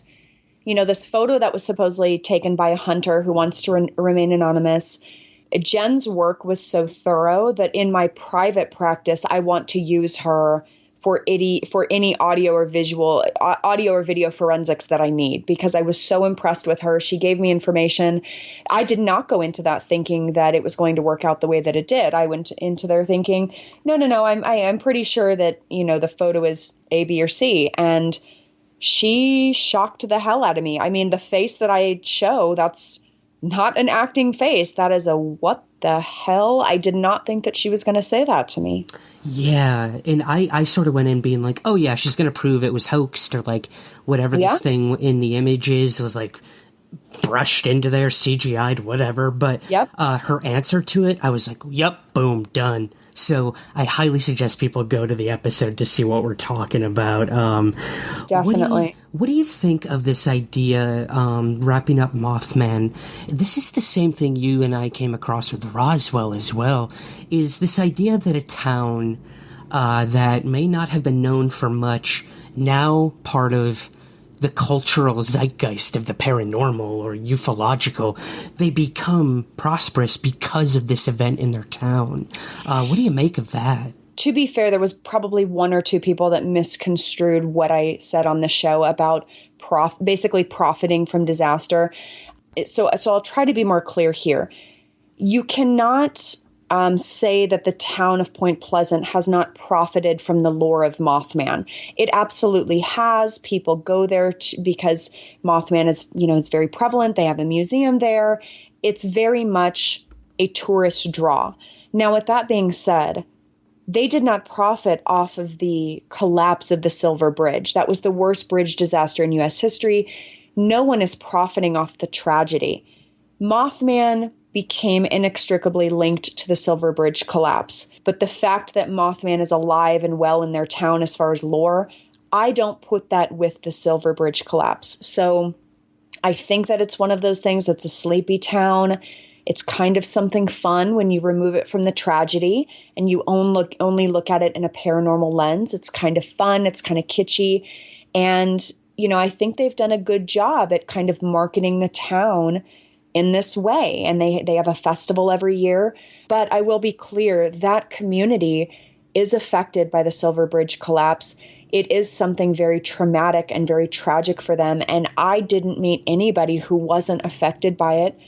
this photo that was supposedly taken by a hunter who wants to remain anonymous. Jen's work was so thorough that in my private practice, I want to use her for any audio or video forensics that I need, because I was so impressed with her. She gave me information. I did not go into that thinking that it was going to work out the way that it did. I went into there thinking, no, I'm pretty sure that, the photo is A, B, or C. And she shocked the hell out of me. I mean, the face that I show, that's not an acting face. That is a what the hell? I did not think that she was going to say that to me. Yeah, and I sort of went in being like, oh yeah, she's going to prove it was hoaxed, or like whatever this thing in the images was like brushed into there, CGI'd, whatever. But her answer to it, I was like, yep, boom, done. So I highly suggest people go to the episode to see what we're talking about. Definitely. What do you think of this idea, wrapping up Mothman? This is the same thing you and I came across with Roswell as well, is this idea that a town that may not have been known for much, now part of the cultural zeitgeist of the paranormal or ufological, they become prosperous because of this event in their town. What do you make of that? To be fair, there was probably one or two people that misconstrued what I said on the show about basically profiting from disaster. So I'll try to be more clear here. You cannot say that the town of Point Pleasant has not profited from the lore of Mothman. It absolutely has. People go there because Mothman is, it's very prevalent. They have a museum there. It's very much a tourist draw. Now, with that being said, they did not profit off of the collapse of the Silver Bridge. That was the worst bridge disaster in U.S. history. No one is profiting off the tragedy. Mothman became inextricably linked to the Silver Bridge collapse. But the fact that Mothman is alive and well in their town as far as lore, I don't put that with the Silver Bridge collapse. So I think that it's one of those things that's a sleepy town. It's kind of something fun when you remove it from the tragedy and you only look at it in a paranormal lens. It's kind of fun. It's kind of kitschy. And, I think they've done a good job at kind of marketing the town in this way. And they have a festival every year. But I will be clear, that community is affected by the Silver Bridge collapse. It is something very traumatic and very tragic for them. And I didn't meet anybody who wasn't affected by it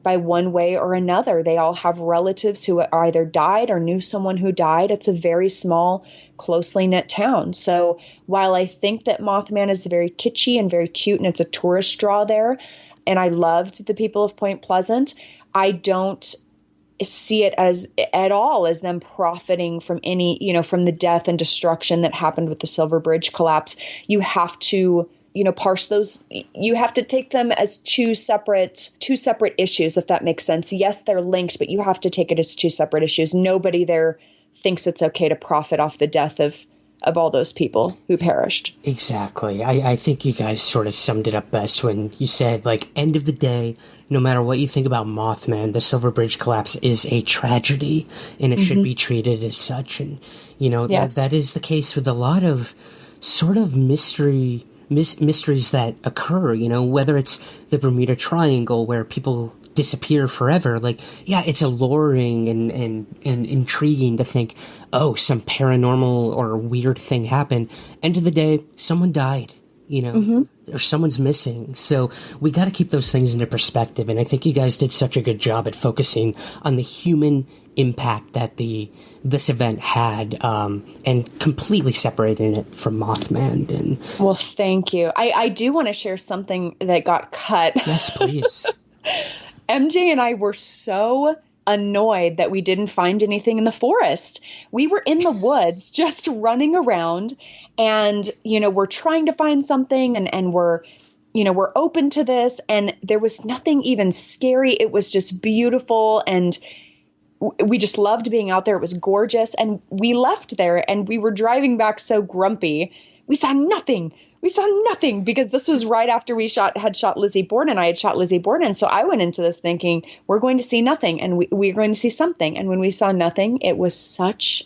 by one way or another. They all have relatives who either died or knew someone who died. It's a very small, closely knit town. So while I think that Mothman is very kitschy and very cute and it's a tourist draw there, and I loved the people of Point Pleasant, I don't see it at all as them profiting from any, from the death and destruction that happened with the Silver Bridge collapse. You have to parse those. You have to take them as two separate issues, if that makes sense. Yes, they're linked, but you have to take it as two separate issues. Nobody there thinks it's okay to profit off the death of all those people who perished. Exactly. I think you guys sort of summed it up best when you said, like, end of the day, no matter what you think about Mothman, the Silver Bridge collapse is a tragedy, and it should be treated as such. And, yes. that is the case with a lot of sort of mysteries that occur, whether it's the Bermuda Triangle where people disappear forever. Like, yeah, it's alluring and intriguing to think, oh, some paranormal or weird thing happened. End of the day, someone died, or someone's missing. So we got to keep those things into perspective. And I think you guys did such a good job at focusing on the human impact that this event had, and completely separating it from Mothman. And well, thank you. I do want to share something that got cut. Yes, please. MJ and I were so annoyed that we didn't find anything in the forest. We were in the woods just running around, and we're trying to find something, and we're open to this, and there was nothing even scary. It was just beautiful, and we just loved being out there. It was gorgeous. And we left there and we were driving back so grumpy. We saw nothing. Because this was right after we had shot Lizzie Borden. I had shot Lizzie Borden. So I went into this thinking we're going to see nothing, and we're going to see something. And when we saw nothing, it was such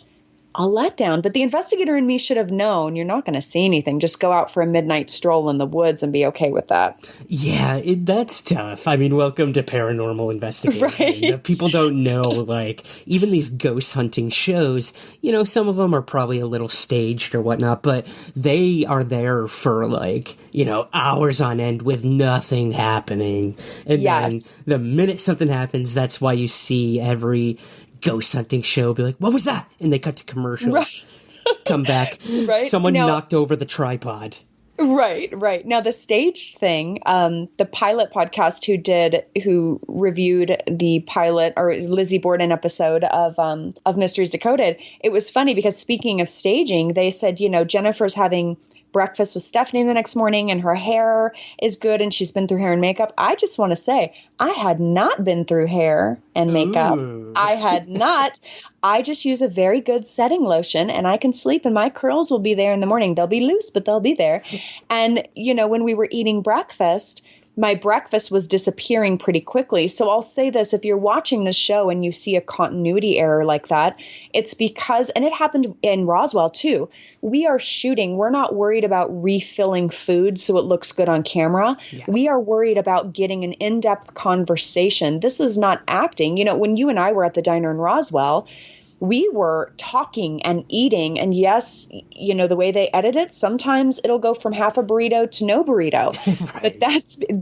a letdown. But the investigator in me should have known you're not going to see anything. Just go out for a midnight stroll in the woods and be okay with that. Yeah, that's tough. I mean, welcome to paranormal investigation. Right. People don't know, like, even these ghost hunting shows, you know, some of them are probably a little staged or whatnot, but they are there for, like, you know, hours on end with nothing happening. And yes. then the minute something happens, that's why you see every ghost hunting show be like, what was that? And they cut to commercial. Right. Come back. Right. Someone knocked over the tripod. Right. Now the staged thing, the pilot podcast who reviewed the pilot or Lizzie Borden episode of Mysteries Decoded, it was funny because speaking of staging, they said, you know, Jennifer's having breakfast with Stephanie the next morning and her hair is good and she's been through hair and makeup. I just want to say I had not been through hair and makeup. Ooh. I had not. I just use a very good setting lotion and I can sleep and my curls will be there in the morning. They'll be loose, but they'll be there. And, you know, when we were eating breakfast, my breakfast was disappearing pretty quickly. So I'll say this, if you're watching the show and you see a continuity error like that, it's because, and it happened in Roswell too, we are shooting. We're not worried about refilling food so it looks good on camera. Yeah. We are worried about getting an in-depth conversation. This is not acting. You know, when you and I were at the diner in Roswell, we were talking and eating. And yes, you know, the way they edit it, sometimes it'll go from half a burrito to no burrito. Right.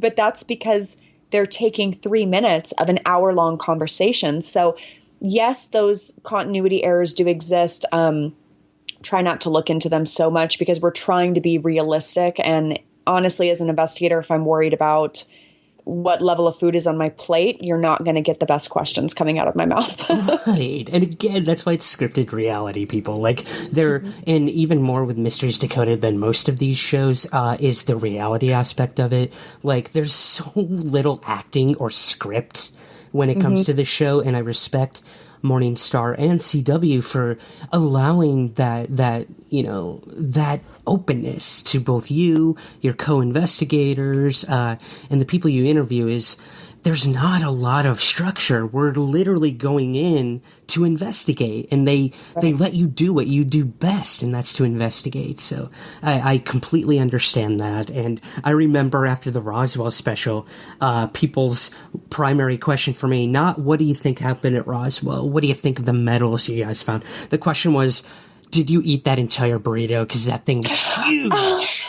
But that's because they're taking 3 minutes of an hour-long conversation. So yes, those continuity errors do exist. Try not to look into them so much because we're trying to be realistic. And honestly, as an investigator, if I'm worried about what level of food is on my plate, you're not going to get the best questions coming out of my mouth. Right. And again, that's why it's scripted reality, people. Like, they're, and even more with Mysteries Decoded than most of these shows, is the reality aspect of it. Like, there's so little acting or script when it comes to the show, and I respect Morningstar and CW for allowing that you know, that openness to both you, your co-investigators, and the people you interview. Is there's not a lot of structure. We're literally going in to investigate, and they let you do what you do best, and that's to investigate. So I completely understand that. And I remember after the Roswell special, people's primary question for me, not what do you think happened at Roswell? What do you think of the medals you guys found? The question was, did you eat that entire burrito? Because that thing was huge.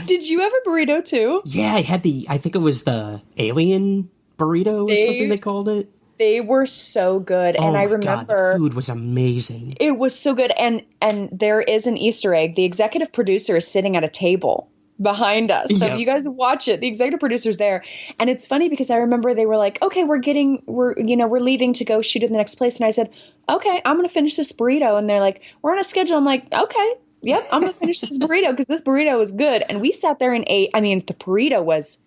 Did you have a burrito too? Yeah, I had I think it was the alien burrito or something they called it. They were so good. And I remember the food was amazing. It was so good. And there is an Easter egg. The executive producer is sitting at a table behind us. So if you guys watch it, the executive producer's there. And it's funny because I remember they were like, okay, we're leaving to go shoot in the next place. And I said, okay, I'm going to finish this burrito. And they're like, we're on a schedule. I'm like, okay. Yep, I'm going to finish this burrito because this burrito is good. And we sat there and ate. I mean, the burrito was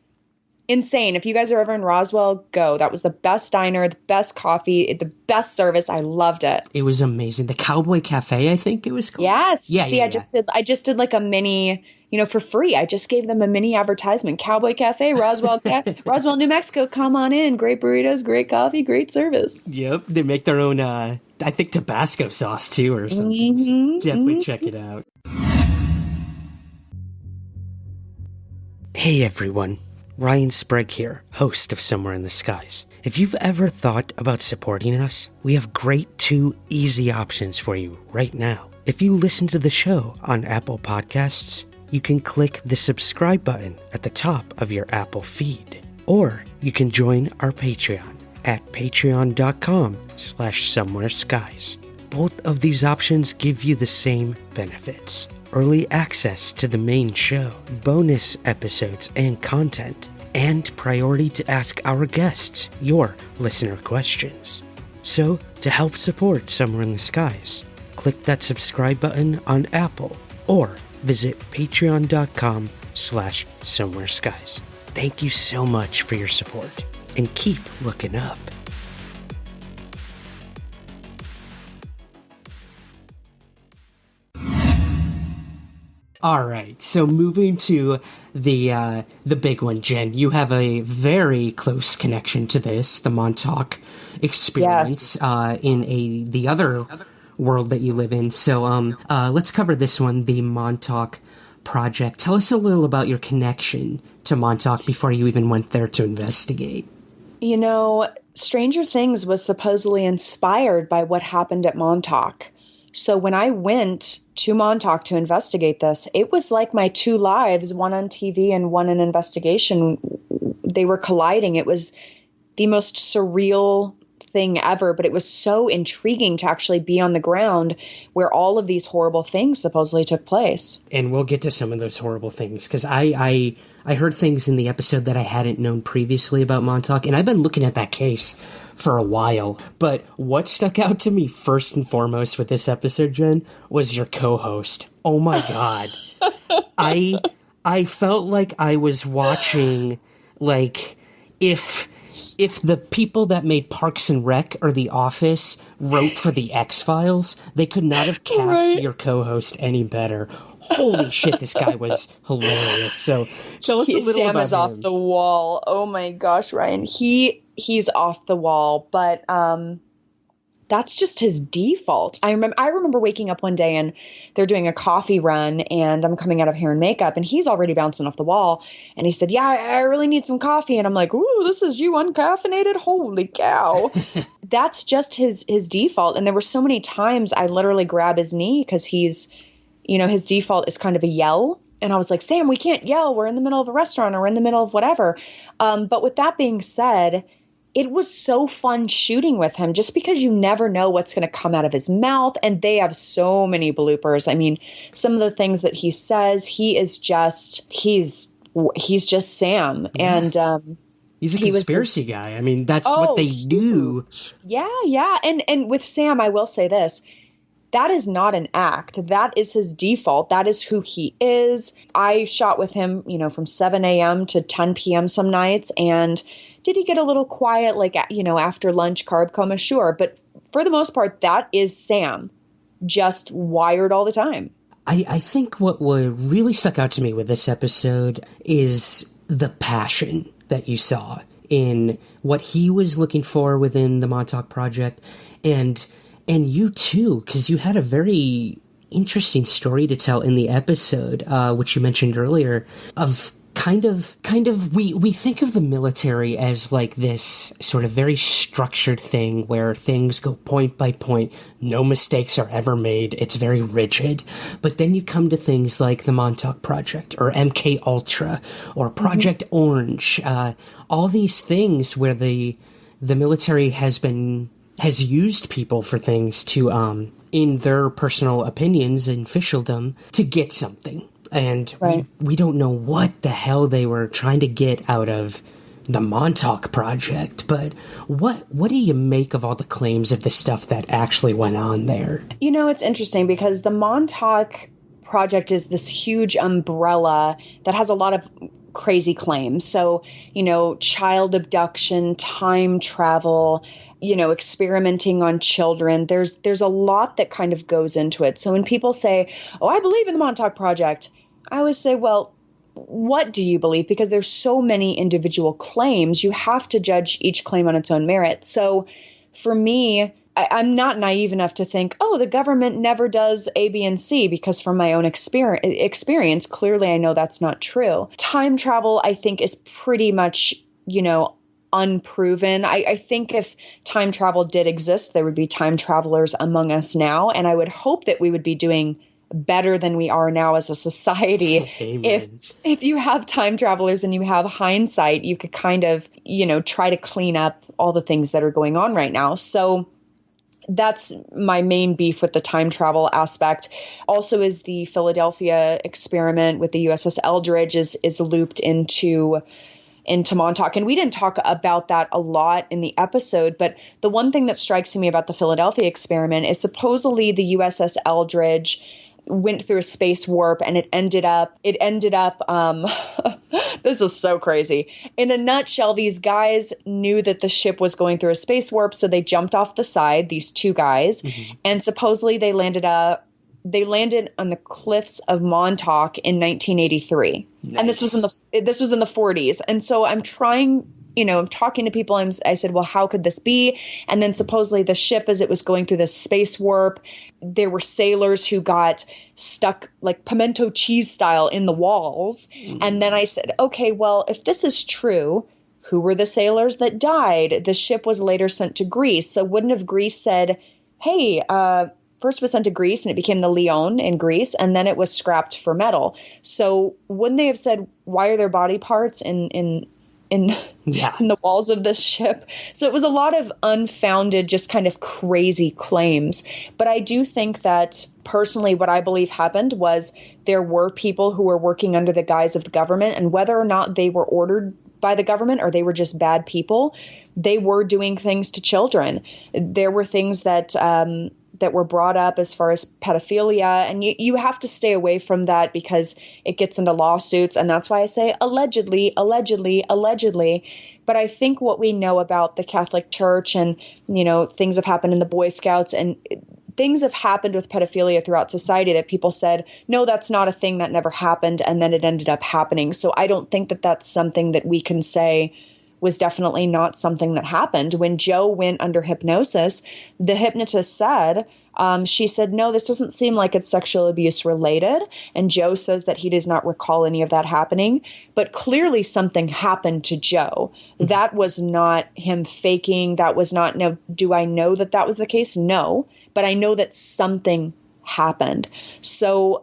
insane. If you guys are ever in Roswell, go. That was the best diner, the best coffee, the best service. I loved it. It was amazing. The Cowboy Cafe, I think it was called. Yes. Yeah. See, I just did like a mini, you know, for free. I just gave them a mini advertisement. Cowboy Cafe, Roswell, Roswell, New Mexico. Come on in. Great burritos, great coffee, great service. Yep. They make their own, I think, Tabasco sauce too or something. Definitely check it out. Hey everyone. Ryan Sprague here, host of Somewhere in the Skies. If you've ever thought about supporting us, we have great 2 easy options for you right now. If you listen to the show on Apple Podcasts, you can click the subscribe button at the top of your Apple feed. Or you can join our Patreon at patreon.com/somewhereskies. Both of these options give you the same benefits. Early access to the main show, bonus episodes and content, and priority to ask our guests your listener questions. So, to help support Somewhere in the Skies, click that subscribe button on Apple or visit patreon.com/somewhereskies. Thank you so much for your support, and keep looking up. All right, so moving to the big one, Jen. You have a very close connection to this, the Montauk experience, in the other world that you live in. So let's cover this one, the Montauk Project. Tell us a little about your connection to Montauk before you even went there to investigate. You know, Stranger Things was supposedly inspired by what happened at Montauk. So when I went to Montauk to investigate this, it was like my two lives, one on TV and one in investigation. They were colliding. It was the most surreal thing ever, but it was so intriguing to actually be on the ground where all of these horrible things supposedly took place. And we'll get to some of those horrible things, because I heard things in the episode that I hadn't known previously about Montauk, and I've been looking at that case for a while. But what stuck out to me first and foremost with this episode, Jen, was your co-host. Oh my God. I felt like I was watching, like, if the people that made Parks and Rec or The Office wrote for The X-Files, they could not have cast your co-host any better. Holy shit, this guy was hilarious. So tell us a little Sam about is off him. the wall. Oh my gosh, Ryan. He's off the wall, but that's just his default. I remember waking up one day and they're doing a coffee run and I'm coming out of hair and makeup and he's already bouncing off the wall. And he said, yeah, I really need some coffee. And I'm like, ooh, this is you uncaffeinated? Holy cow. That's just his default. And there were so many times I literally grab his knee because he's, you know, his default is kind of a yell. And I was like, Sam, we can't yell. We're in the middle of a restaurant or we're in the middle of whatever. But with that being said, it was so fun shooting with him just because you never know what's going to come out of his mouth. And they have so many bloopers. I mean, some of the things that he says, he's just Sam. Yeah. And he's a conspiracy guy. I mean, that's what they do. Yeah. And with Sam, I will say this. That is not an act. That is his default. That is who he is. I shot with him, you know, from 7 a.m. to 10 p.m. some nights. And did he get a little quiet, like, you know, after lunch, carb coma? Sure. But for the most part, that is Sam, just wired all the time. I think what really stuck out to me with this episode is the passion that you saw in what he was looking for within the Montauk Project. And you too, because you had a very interesting story to tell in the episode, which you mentioned earlier, of kind of we think of the military as like this sort of very structured thing where things go point by point, no mistakes are ever made, it's very rigid. But then you come to things like the Montauk Project or MK Ultra or Project Orange, all these things where the military has used people for things to in their personal opinions and officialdom to get something. And right. we don't know what the hell they were trying to get out of the Montauk Project, but what do you make of all the claims of the stuff that actually went on there? You know, it's interesting because the Montauk Project is this huge umbrella that has a lot of crazy claims. So, you know, child abduction, time travel, you know, experimenting on children. There's a lot that kind of goes into it. So when people say, oh, I believe in the Montauk Project, I always say, well, what do you believe? Because there's so many individual claims. You have to judge each claim on its own merit. So for me, I'm not naive enough to think, oh, the government never does A, B, and C, because from my own experience, clearly I know that's not true. Time travel, I think, is pretty much, you know, unproven. I think if time travel did exist, there would be time travelers among us now. And I would hope that we would be doing better than we are now as a society. If you have time travelers and you have hindsight, you could kind of, you know, try to clean up all the things that are going on right now. So that's my main beef with the time travel aspect. Also is the Philadelphia experiment with the USS Eldridge is looped into Montauk. And we didn't talk about that a lot in the episode, but the one thing that strikes me about the Philadelphia experiment is supposedly the USS Eldridge went through a space warp and it ended up this is so crazy. In a nutshell, these guys knew that the ship was going through a space warp, so they jumped off the side, these two guys, and supposedly they landed on the cliffs of Montauk in 1983. Nice. And this was in the 40s. And so I'm trying talking to people, I said, well, how could this be? And then supposedly the ship, as it was going through this space warp, there were sailors who got stuck like pimento cheese style in the walls. And then I said, okay, well, if this is true, who were the sailors that died? The ship was later sent to Greece. So wouldn't have Greece said, hey, first was sent to Greece and it became the Lion in Greece, and then it was scrapped for metal. So wouldn't they have said, why are there body parts in the walls of this ship? So it was a lot of unfounded, just kind of crazy claims. But I do think that personally what I believe happened was there were people who were working under the guise of the government, and whether or not they were ordered by the government or they were just bad people, they were doing things to children. There were things that were brought up as far as pedophilia, and you have to stay away from that because it gets into lawsuits. And that's why I say allegedly. But I think what we know about the Catholic Church and, things have happened in the Boy Scouts and things have happened with pedophilia throughout society that people said, no, that's not a thing, that never happened. And then it ended up happening. So I don't think that that's something that we can say was definitely not something that happened. When Joe went under hypnosis, the hypnotist said, she said, no, this doesn't seem like it's sexual abuse related. And Joe says that he does not recall any of that happening. But clearly something happened to Joe. That was not him faking. That was not, no, do I know that that was the case? No. But I know that something happened. So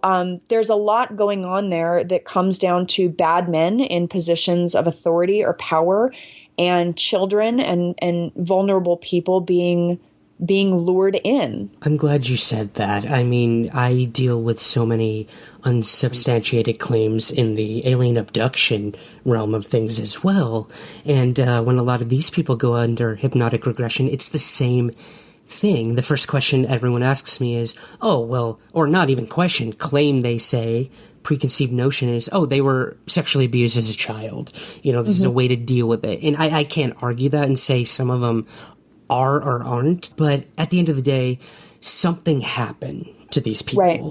there's a lot going on there that comes down to bad men in positions of authority or power, and children and vulnerable people being lured in. I'm glad you said that. I mean, I deal with so many unsubstantiated claims in the alien abduction realm of things as well. And when a lot of these people go under hypnotic regression, it's the same thing. The first question everyone asks me is, oh, well, or not even question, claim, they say, preconceived notion is, oh, they were sexually abused as a child. This is a way to deal with it. And I can't argue that and say some of them are or aren't. But at the end of the day, something happened to these people. Right.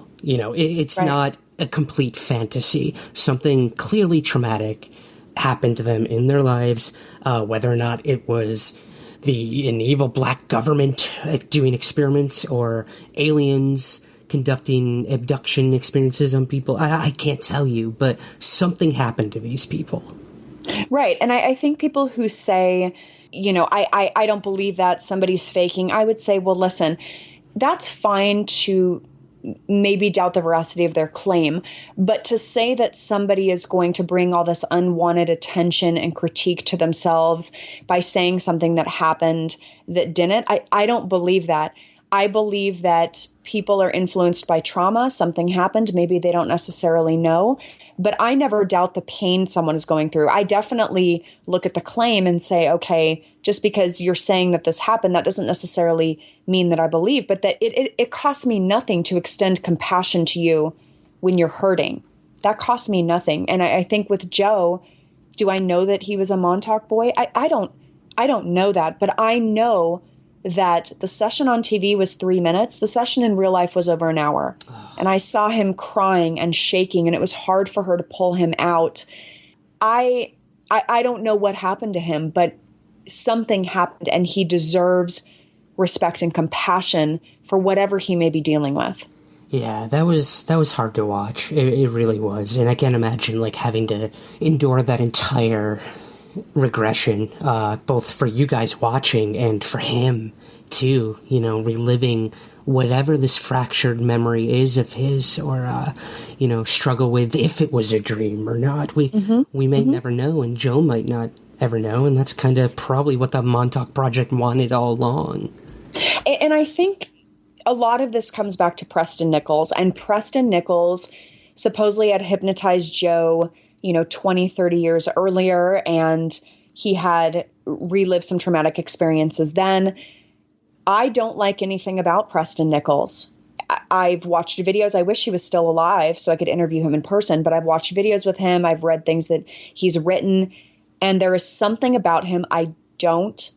It's not a complete fantasy. Something clearly traumatic happened to them in their lives, whether or not it was an evil black government doing experiments or aliens conducting abduction experiences on people. I can't tell you, but something happened to these people. Right. And I think people who say, I don't believe that somebody's faking, I would say, well, listen, that's fine to maybe doubt the veracity of their claim, but to say that somebody is going to bring all this unwanted attention and critique to themselves by saying something that happened that didn't, I don't believe that. I believe that people are influenced by trauma. Something happened. Maybe they don't necessarily know, but I never doubt the pain someone is going through. I definitely look at the claim and say, okay, just because you're saying that this happened, that doesn't necessarily mean that I believe, but that it costs me nothing to extend compassion to you when you're hurting. That costs me nothing. And I think with Joe, do I know that he was a Montauk boy? I don't know that, but I know that the session on TV was 3 minutes. The session in real life was over an hour. And I saw him crying and shaking, and it was hard for her to pull him out. I don't know what happened to him, but something happened, and he deserves respect and compassion for whatever he may be dealing with. Yeah, that was hard to watch. It really was. And I can't imagine having to endure that entire regression, both for you guys watching and for him too, reliving whatever this fractured memory is of his, or struggle with if it was a dream or not. We may never know, and Joe might not ever know, and that's kind of probably what the Montauk Project wanted all along. And I think a lot of this comes back to Preston Nichols, and Preston Nichols supposedly had hypnotized Joe 20, 30 years earlier, and he had relived some traumatic experiences then. I don't like anything about Preston Nichols. I've watched videos. I wish he was still alive so I could interview him in person, but I've watched videos with him. I've read things that he's written, and there is something about him I don't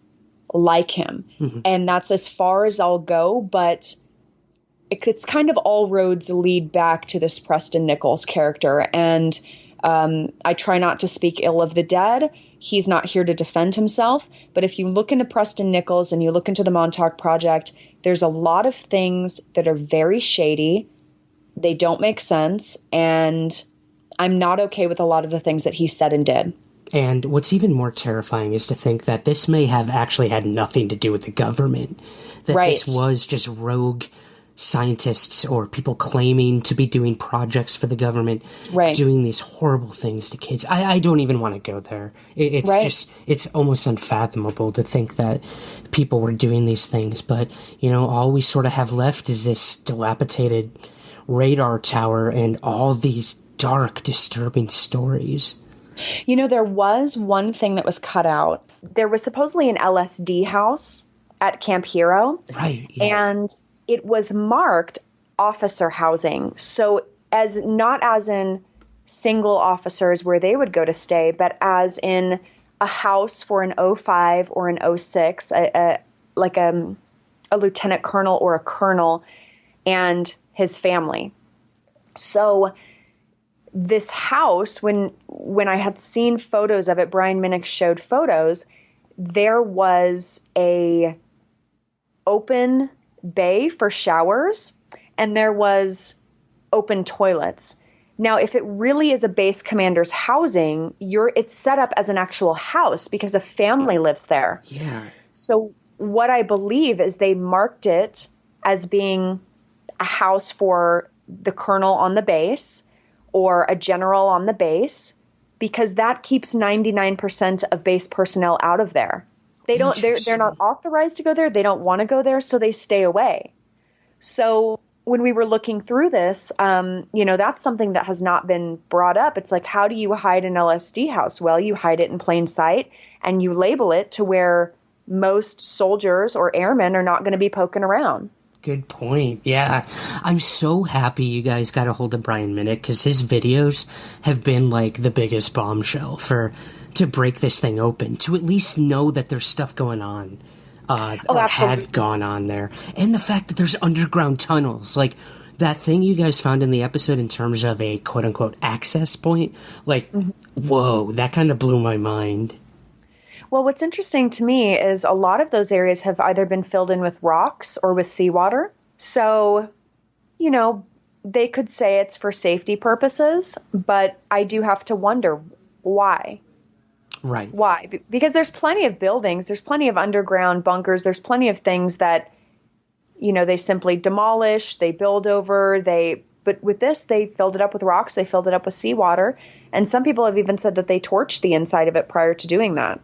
like him. And that's as far as I'll go, but it's kind of all roads lead back to this Preston Nichols character. And I try not to speak ill of the dead. He's not here to defend himself. But if you look into Preston Nichols and you look into the Montauk Project, there's a lot of things that are very shady. They don't make sense. And I'm not okay with a lot of the things that he said and did. And what's even more terrifying is to think that this may have actually had nothing to do with the government. That this was just rogue scientists or people claiming to be doing projects for the government, doing these horrible things to kids. I don't even want to go there. It's just, it's almost unfathomable to think that people were doing these things. But, you know, all we sort of have left is this dilapidated radar tower and all these dark, disturbing stories. You know, there was one thing that was cut out. There was supposedly an LSD house at Camp Hero. Right. Yeah. And it was marked officer housing. So not as in single officers where they would go to stay, but as in a house for an 05 or an 06, like a lieutenant colonel or a colonel and his family. So this house, when I had seen photos of it, Brian Minnick showed photos, there was a open bay for showers and there was open toilets. Now, if it really is a base commander's housing, it's set up as an actual house because a family lives there. Yeah. So what I believe is they marked it as being a house for the colonel on the base or a general on the base, because that keeps 99% of base personnel out of there. They're not authorized to go there. They don't want to go there, so they stay away. So when we were looking through this, that's something that has not been brought up. It's like, how do you hide an LSD house? Well, you hide it in plain sight and you label it to where most soldiers or airmen are not going to be poking around. Good point. Yeah. I'm so happy you guys got a hold of Brian Minnick, because his videos have been like the biggest bombshell to break this thing open, to at least know that there's stuff going on, or had gone on there. And the fact that there's underground tunnels, like that thing you guys found in the episode in terms of a quote unquote access point, like, whoa, that kind of blew my mind. Well, what's interesting to me is a lot of those areas have either been filled in with rocks or with seawater. So, they could say it's for safety purposes, but I do have to wonder why. Right. Why? Because there's plenty of buildings, there's plenty of underground bunkers, there's plenty of things that, they simply demolish, they build over, but with this, they filled it up with rocks, they filled it up with seawater, and some people have even said that they torched the inside of it prior to doing that.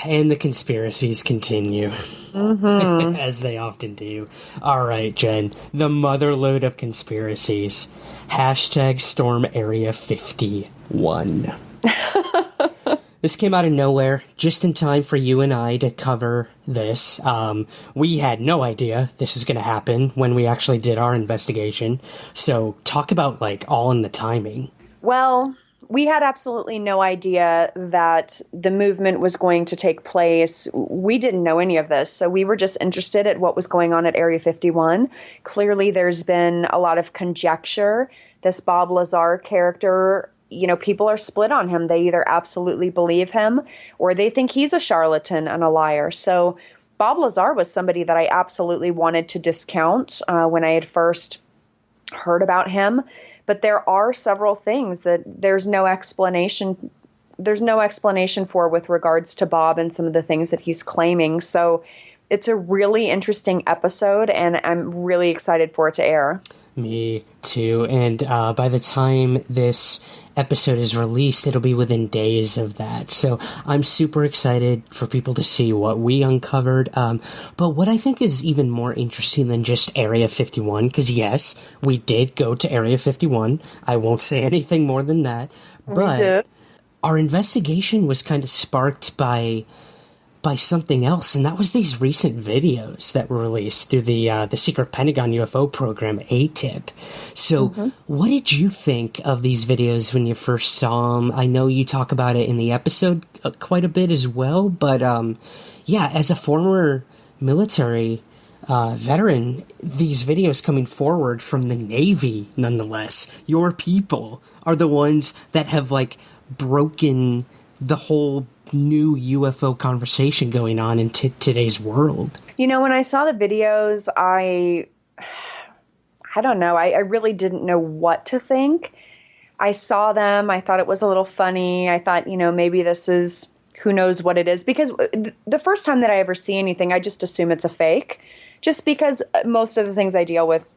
And the conspiracies continue, as they often do. All right, Jen, the motherload of conspiracies. #Storm Area 51. This came out of nowhere, just in time for you and I to cover this. We had no idea this was going to happen when we actually did our investigation. So talk about, all in the timing. Well, we had absolutely no idea that the movement was going to take place. We didn't know any of this, so we were just interested at what was going on at Area 51. Clearly, there's been a lot of conjecture. This Bob Lazar character, people are split on him. They either absolutely believe him or they think he's a charlatan and a liar. So Bob Lazar was somebody that I absolutely wanted to discount when I had first heard about him. But there are several things that there's no explanation for with regards to Bob and some of the things that he's claiming. So it's a really interesting episode, and I'm really excited for it to air. Me too. And by the time this episode is released, it'll be within days of that. So I'm super excited for people to see what we uncovered. But what I think is even more interesting than just Area 51, because yes, we did go to Area 51. I won't say anything more than that. But our investigation was kind of sparked by something else, and that was these recent videos that were released through the secret Pentagon UFO program, ATIP. So what did you think of these videos when you first saw them? I know you talk about it in the episode quite a bit as well, but as a former military veteran, these videos coming forward from the Navy, nonetheless, your people, are the ones that have, like, broken the whole new UFO conversation going on in today's world. You know, when I saw the videos, I don't know. I really didn't know what to think. I saw them. I thought it was a little funny. I thought, maybe this is, who knows what it is. Because the first time that I ever see anything, I just assume it's a fake. Just because most of the things I deal with,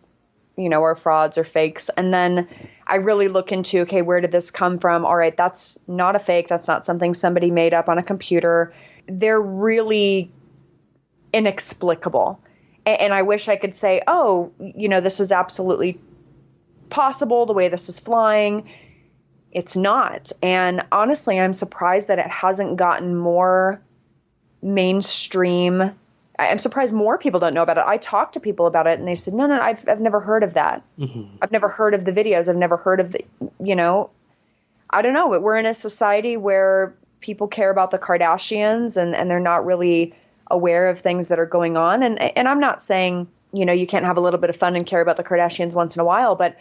are frauds or fakes. And then I really look into, okay, where did this come from? All right, that's not a fake. That's not something somebody made up on a computer. They're really inexplicable. And I wish I could say, oh, this is absolutely possible, the way this is flying. It's not. And honestly, I'm surprised that it hasn't gotten more mainstream. I'm surprised more people don't know about it. I talked to people about it and they said, no, I've never heard of that. Mm-hmm. I've never heard of the videos. I've never heard of the, I don't know. We're in a society where people care about the Kardashians and they're not really aware of things that are going on. And I'm not saying, you can't have a little bit of fun and care about the Kardashians once in a while, but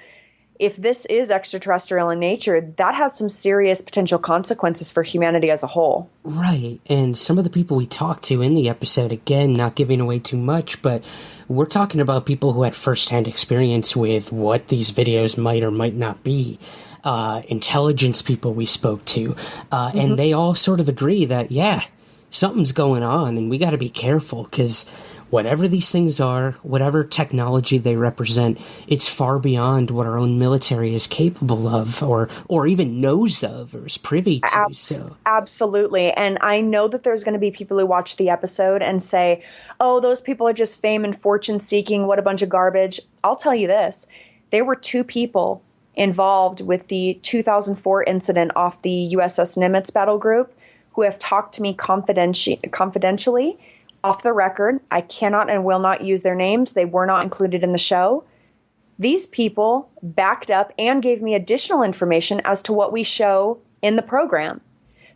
if this is extraterrestrial in nature, that has some serious potential consequences for humanity as a whole. Right. And some of the people we talked to in the episode, again, not giving away too much, but we're talking about people who had firsthand experience with what these videos might or might not be. Intelligence people we spoke to. And they all sort of agree that, yeah, something's going on and we got to be careful because whatever these things are, whatever technology they represent, it's far beyond what our own military is capable of or even knows of or is privy to. Absolutely. And I know that there's going to be people who watch the episode and say, oh, those people are just fame and fortune seeking. What a bunch of garbage. I'll tell you this. There were 2 people involved with the 2004 incident off the USS Nimitz battle group who have talked to me confidentially. Off the record, I cannot and will not use their names. They were not included in the show. These people backed up and gave me additional information as to what we show in the program.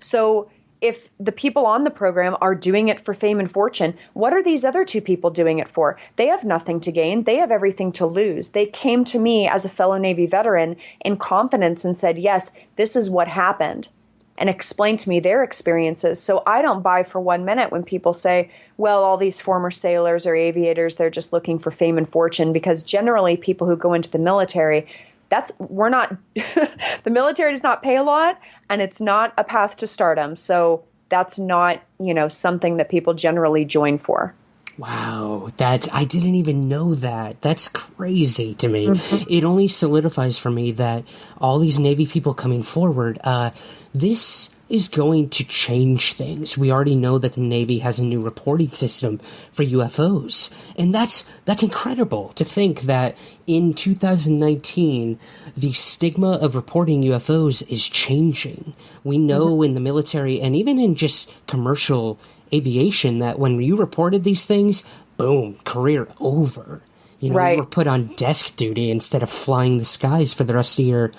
So if the people on the program are doing it for fame and fortune, what are these other 2 people doing it for? They have nothing to gain. They have everything to lose. They came to me as a fellow Navy veteran in confidence and said, yes, this is what happened, and explain to me their experiences. So I don't buy for 1 minute when people say, well, all these former sailors or aviators, they're just looking for fame and fortune, because generally people who go into the military, the military does not pay a lot and it's not a path to stardom. So that's not, something that people generally join for. Wow, I didn't even know that. That's crazy to me. Mm-hmm. It only solidifies for me that all these Navy people coming forward, this is going to change things. We already know that the Navy has a new reporting system for UFOs. And that's incredible to think that in 2019, the stigma of reporting UFOs is changing. We know in the military and even in just commercial aviation that when you reported these things, boom, career over. Right. You were put on desk duty instead of flying the skies for the rest of your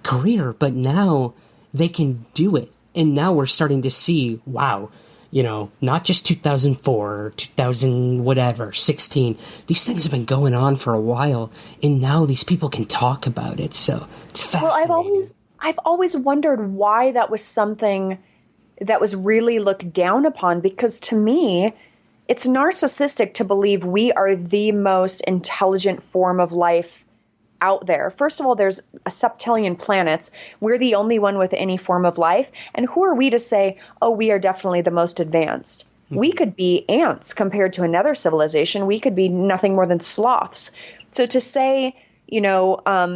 career. But now they can do it. And now we're starting to see, wow, not just 2004 or 2000, whatever, 16. These things have been going on for a while. And now these people can talk about it. So it's fascinating. Well, I've always wondered why that was something that was really looked down upon, because to me, it's narcissistic to believe we are the most intelligent form of life out there. First of all, there's a septillion planets. We're the only one with any form of life. And who are we to say, oh, we are definitely the most advanced? Mm-hmm. We could be ants compared to another civilization. We could be nothing more than sloths. So to say,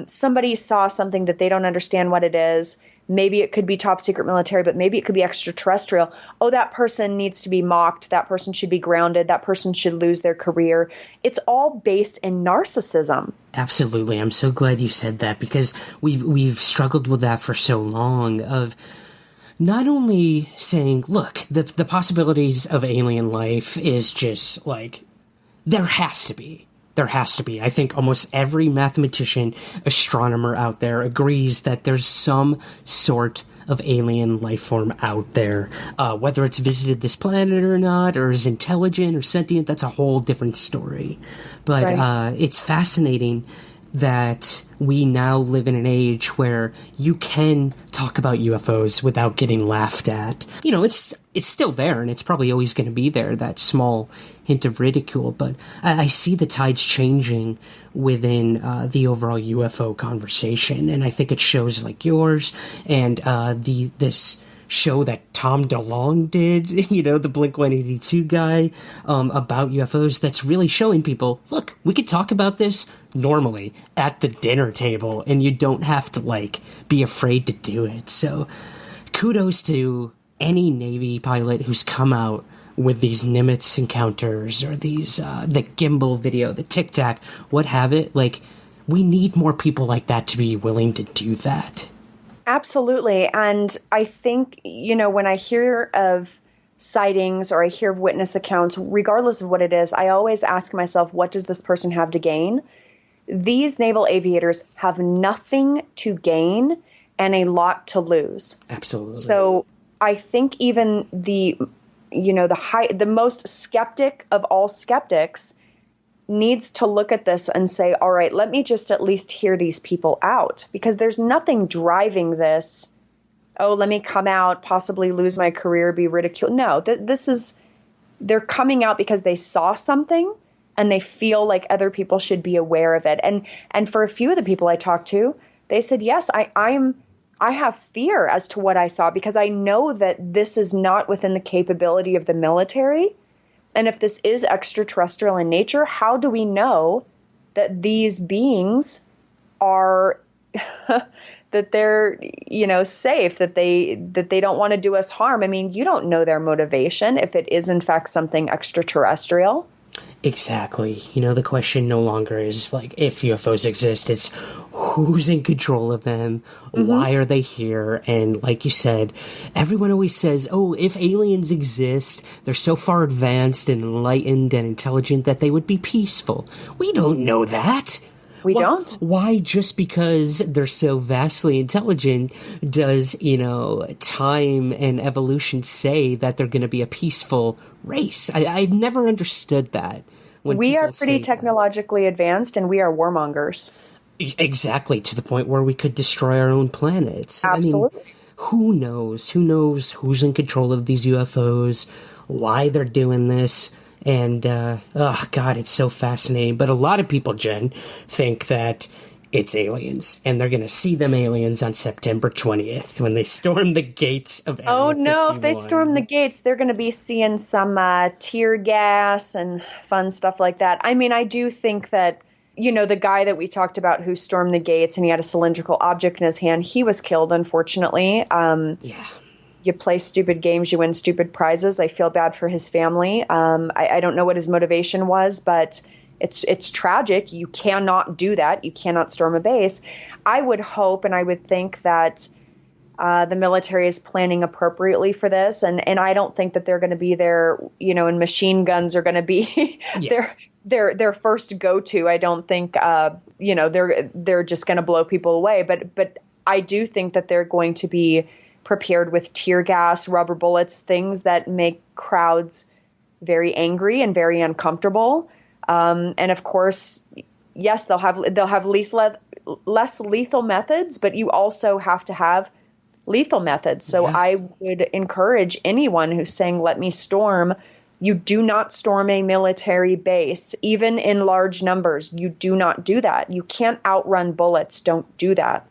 somebody saw something that they don't understand what it is, maybe it could be top secret military, but maybe it could be extraterrestrial. Oh, that person needs to be mocked. That person should be grounded. That person should lose their career. It's all based in narcissism. Absolutely. I'm so glad you said that, because we've struggled with that for so long, of not only saying, look, the possibilities of alien life is just like, there has to be. There has to be. I think almost every mathematician, astronomer out there agrees that there's some sort of alien life form out there. Whether it's visited this planet or not, or is intelligent or sentient, that's a whole different story. But it's fascinating that we now live in an age where you can talk about UFOs without getting laughed at. You know, it's still there, and it's probably always going to be there, that small hint of ridicule, but I see the tides changing within the overall UFO conversation, and I think it shows like yours and this show that Tom DeLonge did, you know, the Blink-182 guy, about UFOs, that's really showing people, look, we could talk about this normally at the dinner table, and you don't have to, like, be afraid to do it. So, kudos to any Navy pilot who's come out with these Nimitz encounters, or these, the gimbal video, the Tic Tac, what have it. Like, we need more people like that to be willing to do that. Absolutely. And I think, you know, when I hear of sightings or I hear of witness accounts, regardless of what it is, I always ask myself, what does this person have to gain? These naval aviators have nothing to gain and a lot to lose. Absolutely. So I think even the most skeptic of all skeptics needs to look at this and say, all right, let me just at least hear these people out, because there's nothing driving this. Oh, let me come out, possibly lose my career, be ridiculed. No, they're coming out because they saw something and they feel like other people should be aware of it. And for a few of the people I talked to, they said, yes, I have fear as to what I saw, because I know that this is not within the capability of the military. And if this is extraterrestrial in nature, how do we know that these beings are that they're, you know, safe, that they don't want to do us harm? I mean, you don't know their motivation if it is in fact something extraterrestrial. Exactly. You know, the question no longer is like if UFOs exist, it's who's in control of them, why are they here, and like you said, everyone always says, oh, if aliens exist, they're so far advanced and enlightened and intelligent that they would be peaceful. We don't know that. We don't. Why, just because they're so vastly intelligent, does, you know, time and evolution say that they're going to be a peaceful race? I've never understood that. We are pretty technologically advanced, and we are warmongers. Exactly, to the point where we could destroy our own planets. Absolutely. I mean, who knows? Who knows who's in control of these UFOs, why they're doing this, and, oh, God, it's so fascinating. But a lot of people, Jen, think that it's aliens, and they're going to see them aliens on September 20th when they storm the gates of Area 51. Oh, no, if they storm the gates, they're going to be seeing some tear gas and fun stuff like that. I mean, I do think that, you know, the guy that we talked about who stormed the gates and he had a cylindrical object in his hand, he was killed, unfortunately. Yeah. You play stupid games, you win stupid prizes. I feel bad for his family. I don't know what his motivation was, but it's tragic. You cannot do that. You cannot storm a base. I would hope and I would think that the military is planning appropriately for this. And I don't think that they're going to be there, you know, and machine guns are going to be their first go-to. I don't think, you know, they're just going to blow people away. But I do think that they're going to be prepared with tear gas, rubber bullets, things that make crowds very angry and very uncomfortable. And of course, yes, they'll have less lethal methods, but you also have to have lethal methods. So yeah. I would encourage anyone who's saying, let me storm. You do not storm a military base, even in large numbers. You do not do that. You can't outrun bullets. Don't do that.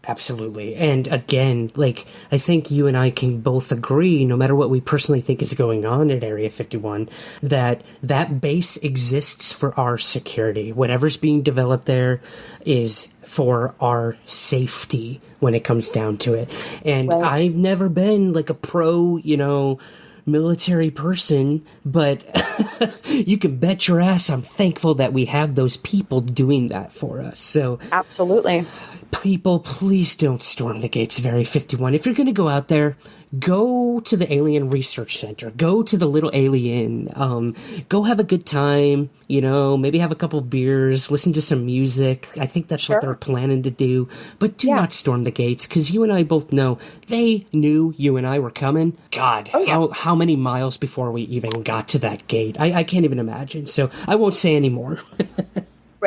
Absolutely. And again, like, I think you and I can both agree, no matter what we personally think is going on at Area 51, that that base exists for our security. Whatever's being developed there is for our safety when it comes down to it. And right. I've never been like a pro, you know, military person, but you can bet your ass I'm thankful that we have those people doing that for us. So absolutely. People, please don't storm the gates of Area 51. If you're going to go out there, go to the Alien Research Center. Go to the Little Alien. Go have a good time. You know, maybe have a couple beers. Listen to some music. I think that's what they're planning to do. But do not storm the gates, because you and I both know they knew you and I were coming. God, how many miles before we even got to that gate? I can't even imagine. So I won't say any more.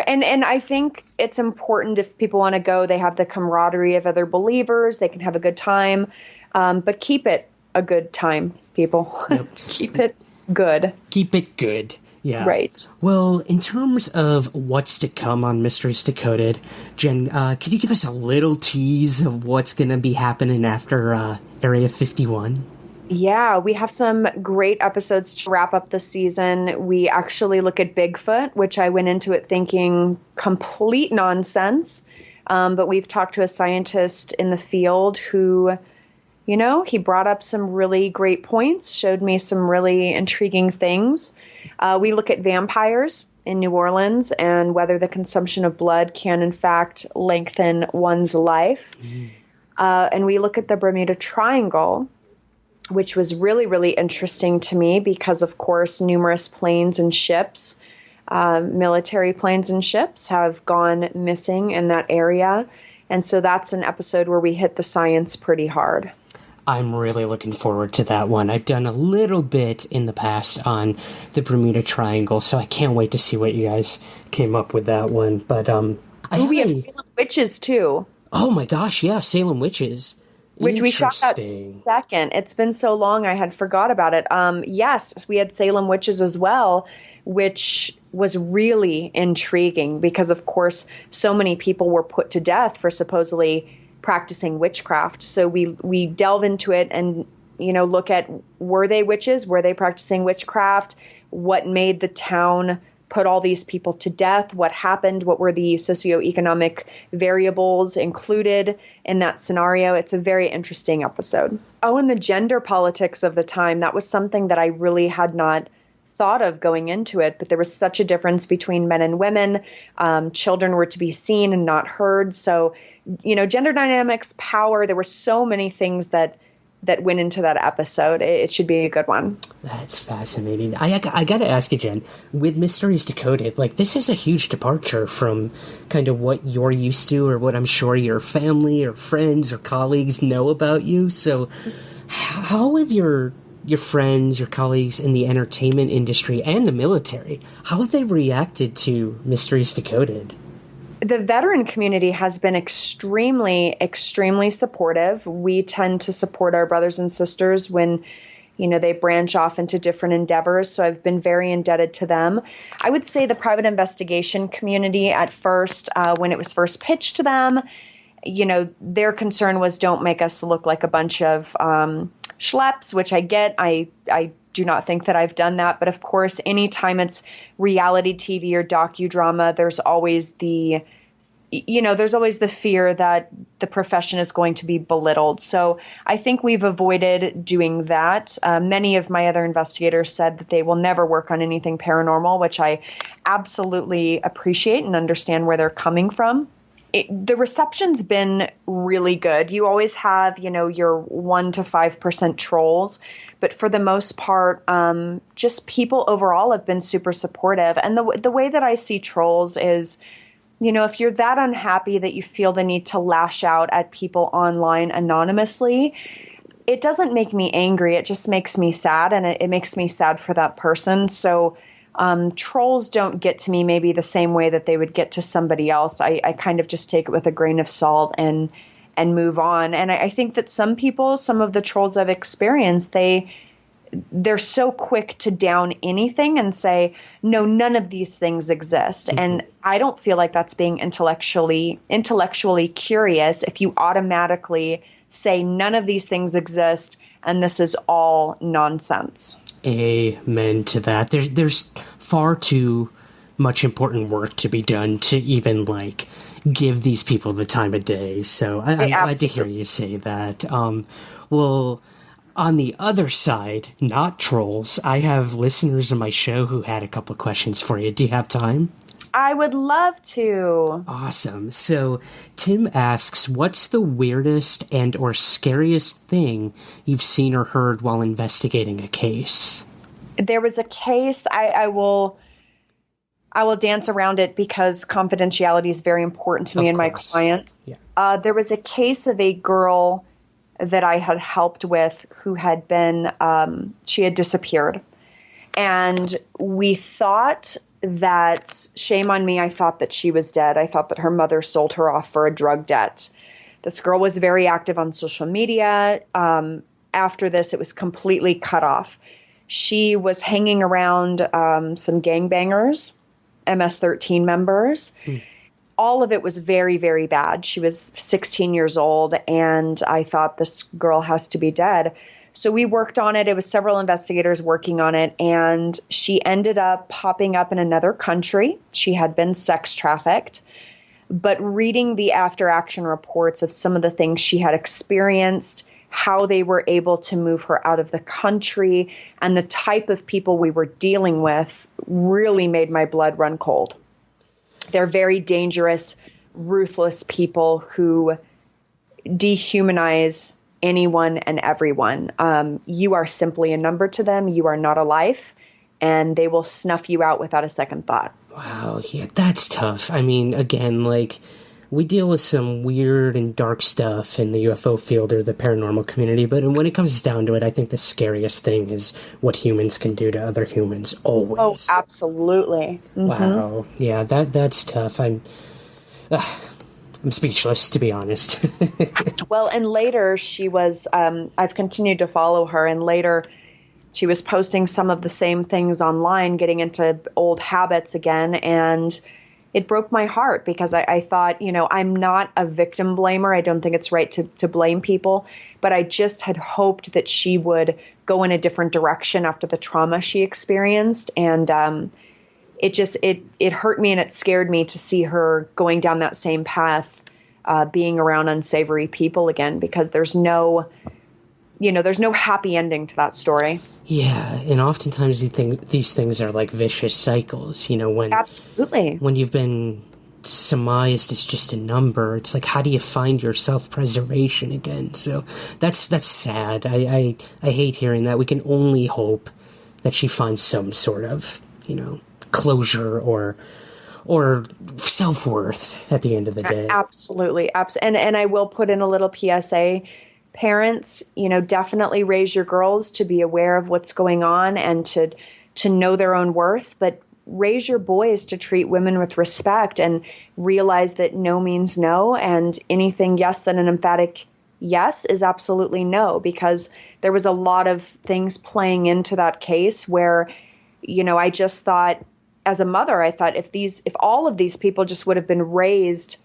And I think it's important if people want to go, they have the camaraderie of other believers, they can have a good time, but keep it a good time, people. Yep. Keep it good. Keep it good. Yeah. Right. Well, in terms of what's to come on Mysteries Decoded, Jen, could you give us a little tease of what's going to be happening after Area 51? Yeah, we have some great episodes to wrap up the season. We actually look at Bigfoot, which I went into it thinking complete nonsense. But we've talked to a scientist in the field who, he brought up some really great points, showed me some really intriguing things. We look at vampires in New Orleans and whether the consumption of blood can, in fact, lengthen one's life. And we look at the Bermuda Triangle, which was really, really interesting to me because, of course, numerous planes and ships, military planes and ships have gone missing in that area. And so that's an episode where we hit the science pretty hard. I'm really looking forward to that one. I've done a little bit in the past on the Bermuda Triangle, so I can't wait to see what you guys came up with that one. But we have Salem Witches, too. Oh, my gosh, yeah, Salem Witches. Which we shot that second. It's been so long I had forgot about it. Yes, we had Salem Witches as well, which was really intriguing because, of course, so many people were put to death for supposedly practicing witchcraft. So we delve into it and, look at, were they witches? Were they practicing witchcraft? What made the town put all these people to death? What happened? What were the socioeconomic variables included in that scenario? It's a very interesting episode. Oh, and the gender politics of the time, that was something that I really had not thought of going into it, but there was such a difference between men and women. Children were to be seen and not heard. So, gender dynamics, power, there were so many things that went into that episode. It should be a good one. That's fascinating. I got to ask you, Jen, with Mysteries Decoded, this is a huge departure from kind of what you're used to or what I'm sure your family or friends or colleagues know about you. So how have your friends, your colleagues in the entertainment industry and the military, how have they reacted to Mysteries Decoded? The veteran community has been extremely, extremely supportive. We tend to support our brothers and sisters when, they branch off into different endeavors. So I've been very indebted to them. I would say the private investigation community at first, when it was first pitched to them, their concern was don't make us look like a bunch of schleps, which I get. I do not think that I've done that. But of course, anytime it's reality TV or docudrama, there's always the fear that the profession is going to be belittled. So I think we've avoided doing that. Many of my other investigators said that they will never work on anything paranormal, which I absolutely appreciate and understand where they're coming from. The reception's been really good. You always have, your 1% to 5% trolls, but for the most part, just people overall have been super supportive. And the way that I see trolls is, if you're that unhappy that you feel the need to lash out at people online anonymously, it doesn't make me angry. It just makes me sad, and it makes me sad for that person. So trolls don't get to me maybe the same way that they would get to somebody else. I kind of just take it with a grain of salt and move on. And I think that some of the trolls I've experienced, they're so quick to down anything and say, no, none of these things exist. Mm-hmm. And I don't feel like that's being intellectually curious if you automatically say none of these things exist and this is all nonsense. Amen to that. There's far too much important work to be done to even give these people the time of day. So I'm glad to hear you say that. Well, on the other side, not trolls, I have listeners of my show who had a couple of questions for you. Do you have time? I would love to. Awesome. So Tim asks, what's the weirdest and or scariest thing you've seen or heard while investigating a case? There was a case, I will dance around it because confidentiality is very important to me and my clients. Yeah. There was a case of a girl that I had helped with who had been, she had disappeared. And we thought that, shame on me, I thought that she was dead. I thought that her mother sold her off for a drug debt. This girl was very active on social media. After this, it was completely cut off. She was hanging around some gangbangers, MS-13 members. All of it was very, very bad. She was 16 years old, and I thought this girl has to be dead. So we worked on it. It was several investigators working on it, and she ended up popping up in another country. She had been sex trafficked. But reading the after-action reports of some of the things she had experienced, how they were able to move her out of the country, and the type of people we were dealing with really made my blood run cold. They're very dangerous, ruthless people who dehumanize anyone and everyone. You are simply a number to them. You are not a life, and they will snuff you out without a second thought. Wow, yeah, that's tough. I mean, again, like, we deal with some weird and dark stuff in the UFO field or the paranormal community, but when it comes down to it, I think the scariest thing is what humans can do to other humans, always. Oh, absolutely. Mm-hmm. Wow, yeah, that's tough. I'm speechless, to be honest. Well, and later she was, I've continued to follow her, and later she was posting some of the same things online, getting into old habits again, and it broke my heart because I thought, I'm not a victim blamer. I don't think it's right to blame people, but I just had hoped that she would go in a different direction after the trauma she experienced. And it hurt me and it scared me to see her going down that same path, being around unsavory people again, because there's no happy ending to that story. Yeah, and oftentimes these things are like vicious cycles, when... Absolutely. When you've been surmised as just a number, it's like, how do you find your self-preservation again? So that's sad. I hate hearing that. We can only hope that she finds some sort of, closure or self-worth at the end of the day. Absolutely. And I will put in a little PSA. Parents, definitely raise your girls to be aware of what's going on and to know their own worth, but raise your boys to treat women with respect and realize that no means no, and anything yes than an emphatic yes is absolutely no, because there was a lot of things playing into that case where, I just thought, as a mother, I thought if all of these people just would have been raised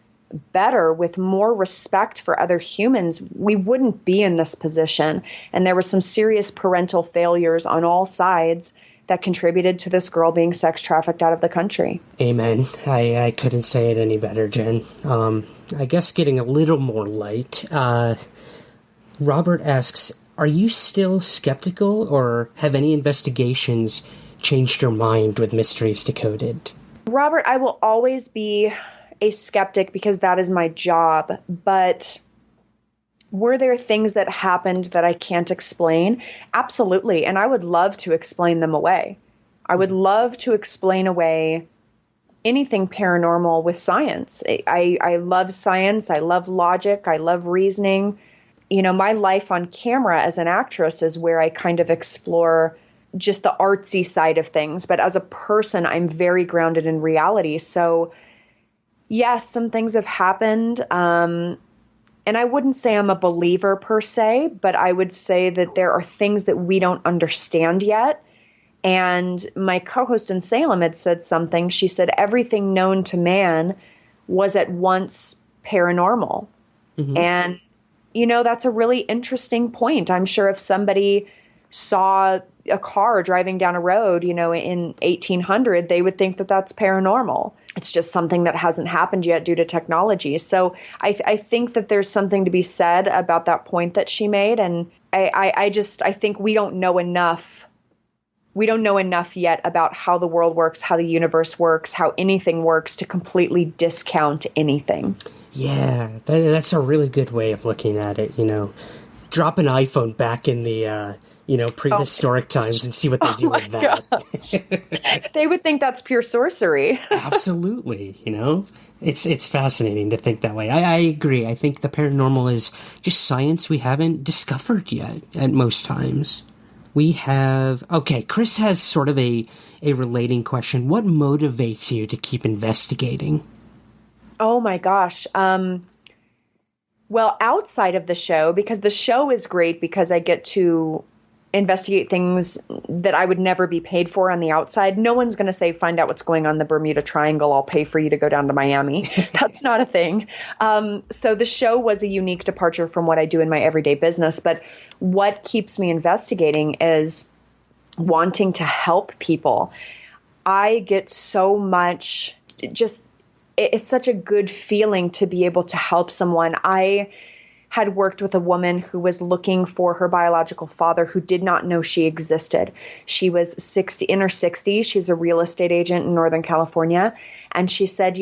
better with more respect for other humans, we wouldn't be in this position. And there were some serious parental failures on all sides that contributed to this girl being sex trafficked out of the country. Amen. I couldn't say it any better, Jen. I guess getting a little more light, Robert asks, are you still skeptical, or have any investigations changed your mind with Mysteries Decoded? Robert, I will always be a skeptic because that is my job, but were there things that happened that I can't explain? Absolutely. And I would love to explain them away. I would love to explain away anything paranormal with science. I love science. I love logic. I love reasoning. My life on camera as an actress is where I kind of explore just the artsy side of things. But as a person, I'm very grounded in reality. So yes, some things have happened. And I wouldn't say I'm a believer per se, but I would say that there are things that we don't understand yet. And my co-host in Salem had said something. She said, everything known to man was at once paranormal. Mm-hmm. And, that's a really interesting point. I'm sure if somebody saw a car driving down a road, in 1800, they would think that that's paranormal. It's just something that hasn't happened yet due to technology. So I think that there's something to be said about that point that she made. And I think we don't know enough. We don't know enough yet about how the world works, how the universe works, how anything works to completely discount anything. Yeah, that's a really good way of looking at it. Drop an iPhone back in the prehistoric times and see what they do with that. They would think that's pure sorcery. Absolutely. It's fascinating to think that way. I agree. I think the paranormal is just science we haven't discovered yet at most times. We have, okay, Chris has sort of a relating question. What motivates you to keep investigating? Oh my gosh. Well, outside of the show, because the show is great because I get to investigate things that I would never be paid for on the outside. No one's going to say, find out what's going on in the Bermuda Triangle. I'll pay for you to go down to Miami. That's not a thing. So the show was a unique departure from what I do in my everyday business. But what keeps me investigating is wanting to help people. I get so much it's such a good feeling to be able to help someone. I had worked with a woman who was looking for her biological father who did not know she existed. She was in her 60s. She's a real estate agent in Northern California. And she said,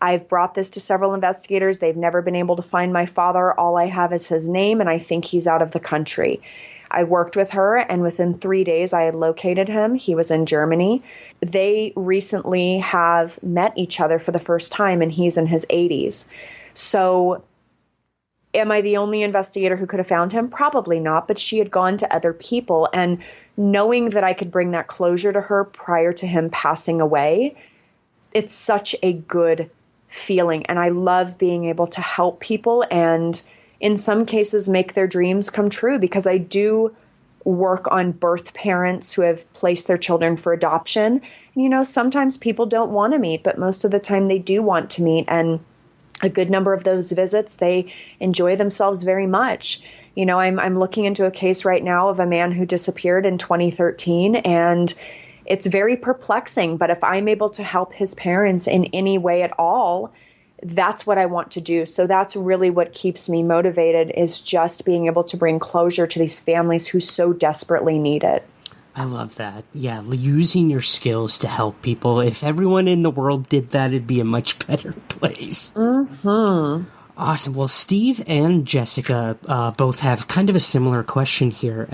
I've brought this to several investigators. They've never been able to find my father. All I have is his name, and I think he's out of the country. I worked with her, and within 3 days, I had located him. He was in Germany. They recently have met each other for the first time, and he's in his 80s. So am I the only investigator who could have found him? Probably not, but she had gone to other people. And knowing that I could bring that closure to her prior to him passing away, it's such a good feeling. And I love being able to help people and in some cases make their dreams come true, because I do work on birth parents who have placed their children for adoption. Sometimes people don't want to meet, but most of the time they do want to meet. And a good number of those visits, they enjoy themselves very much. I'm looking into a case right now of a man who disappeared in 2013, and it's very perplexing. But if I'm able to help his parents in any way at all, that's what I want to do. So that's really what keeps me motivated, is just being able to bring closure to these families who so desperately need it. I love that. Yeah, using your skills to help people. If everyone in the world did that, it'd be a much better place. Mm-hmm. Awesome. Well, Steve and Jessica both have kind of a similar question here.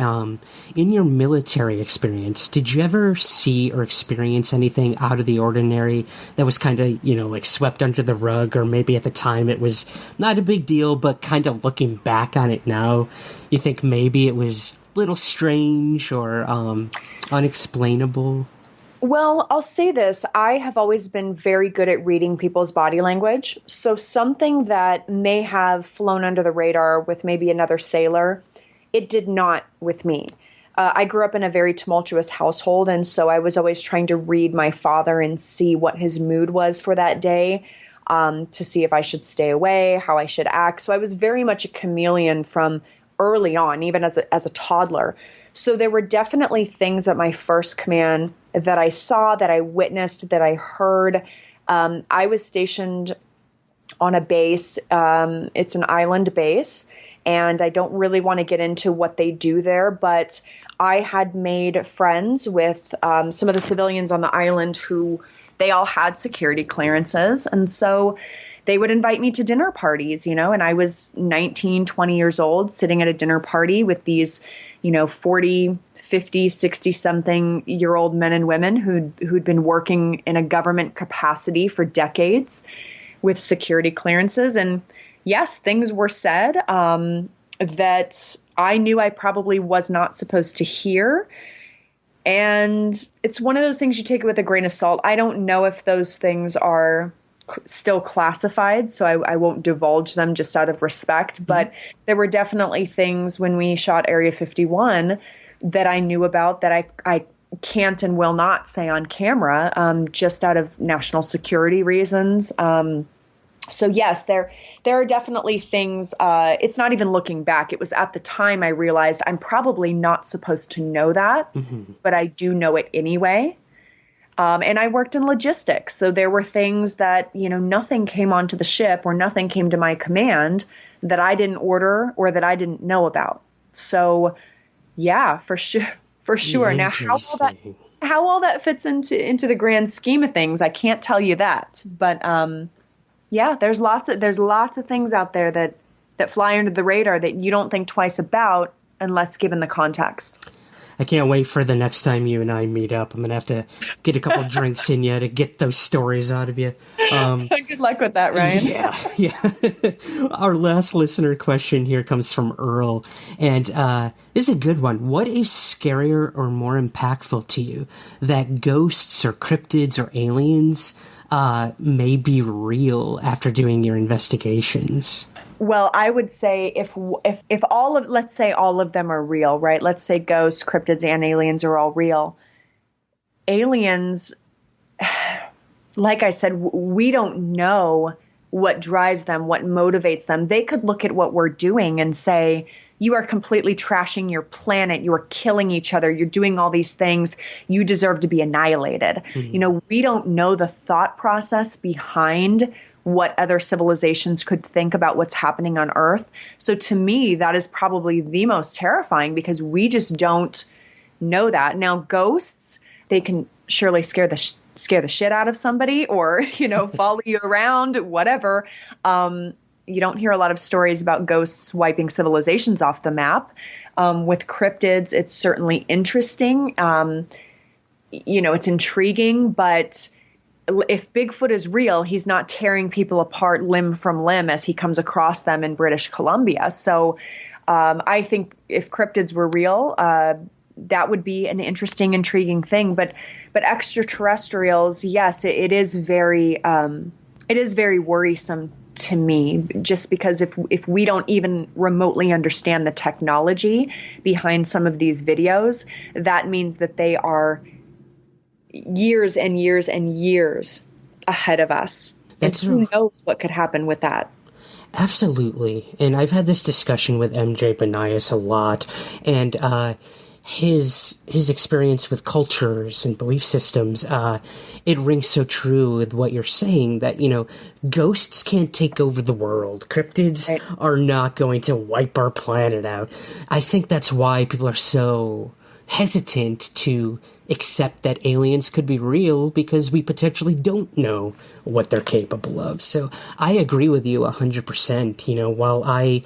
In your military experience, did you ever see or experience anything out of the ordinary that was kind of, like swept under the rug, or maybe at the time it was not a big deal, but kind of looking back on it now, you think maybe it was a little strange or unexplainable? Well, I'll say this. I have always been very good at reading people's body language. So something that may have flown under the radar with maybe another sailor, it did not with me. I grew up in a very tumultuous household, and so I was always trying to read my father and see what his mood was for that day, to see if I should stay away, how I should act. So I was very much a chameleon from early on, even as a toddler. So there were definitely things at my first command that I saw, that I witnessed, that I heard. I was stationed on a base. It's an island base, and I don't really want to get into what they do there, but I had made friends with some of the civilians on the island who they all had security clearances. And so they would invite me to dinner parties, and I was 19, 20 years old sitting at a dinner party with these 40, 50, 60-something-year-old men and women who'd been working in a government capacity for decades with security clearances. And yes, things were said that I knew I probably was not supposed to hear. And it's one of those things you take it with a grain of salt. I don't know if those things are still classified, so I won't divulge them just out of respect. But there were definitely things when we shot Area 51 that I knew about that I can't and will not say on camera, just out of national security reasons. So yes, there are definitely things. It's not even looking back. It was at the time I realized I'm probably not supposed to know that, but I do know it anyway. And I worked in logistics. So there were things that, nothing came onto the ship or nothing came to my command that I didn't order or that I didn't know about. So yeah, for sure. Now, how all that fits into the grand scheme of things, I can't tell you that. But yeah, there's lots of things out there that fly under the radar that you don't think twice about unless given the context. I can't wait for the next time you and I meet up. I'm going to have to get a couple drinks in you to get those stories out of you. Good luck with that, Ryan. Yeah. Our last listener question here comes from Earl. And this is a good one. What is scarier or more impactful to you? That ghosts or cryptids or aliens may be real after doing your investigations? Well, I would say if all of, let's say all of them are real, right? Let's say ghosts, cryptids, and aliens are all real. Aliens, like I said, we don't know what drives them, what motivates them. They could look at what we're doing and say, you are completely trashing your planet. You are killing each other. You're doing all these things. You deserve to be annihilated. Mm-hmm. We don't know the thought process behind what other civilizations could think about what's happening on Earth. So to me, that is probably the most terrifying because we just don't know that. Now, ghosts, they can surely scare the shit out of somebody or, follow you around, whatever. You don't hear a lot of stories about ghosts wiping civilizations off the map. With cryptids, it's certainly interesting. It's intriguing, but if Bigfoot is real, he's not tearing people apart limb from limb as he comes across them in British Columbia. So I think if cryptids were real, that would be an interesting, intriguing thing. But extraterrestrials, yes, it is very worrisome to me, just because if we don't even remotely understand the technology behind some of these videos, that means that they are years and years and years ahead of us. And who knows what could happen with that. Absolutely. And I've had this discussion with MJ Banias a lot, and his experience with cultures and belief systems, it rings so true with what you're saying that, ghosts can't take over the world. Cryptids are not going to wipe our planet out. I think that's why people are so hesitant to accept that aliens could be real, because we potentially don't know what they're capable of. So I agree with you 100%. While I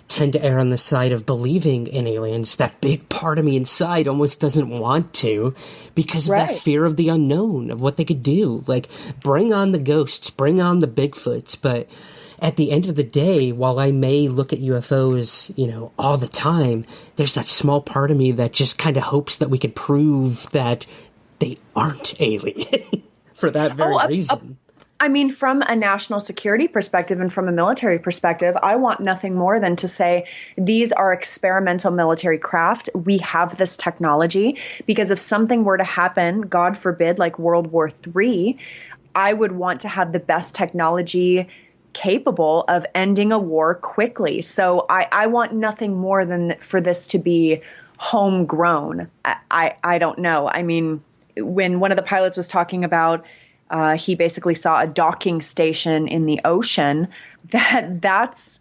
tend to err on the side of believing in aliens, that big part of me inside almost doesn't want to, because of that fear of the unknown, of what they could do. Like, bring on the ghosts, bring on the Bigfoots, but at the end of the day, while I may look at UFOs, all the time, there's that small part of me that just kind of hopes that we can prove that they aren't alien for that very reason. I mean, from a national security perspective and from a military perspective, I want nothing more than to say these are experimental military craft. We have this technology, because if something were to happen, God forbid, like World War III, I would want to have the best technology capable of ending a war quickly. So I want nothing more than for this to be homegrown. I don't know. I mean, when one of the pilots was talking about he basically saw a docking station in the ocean, that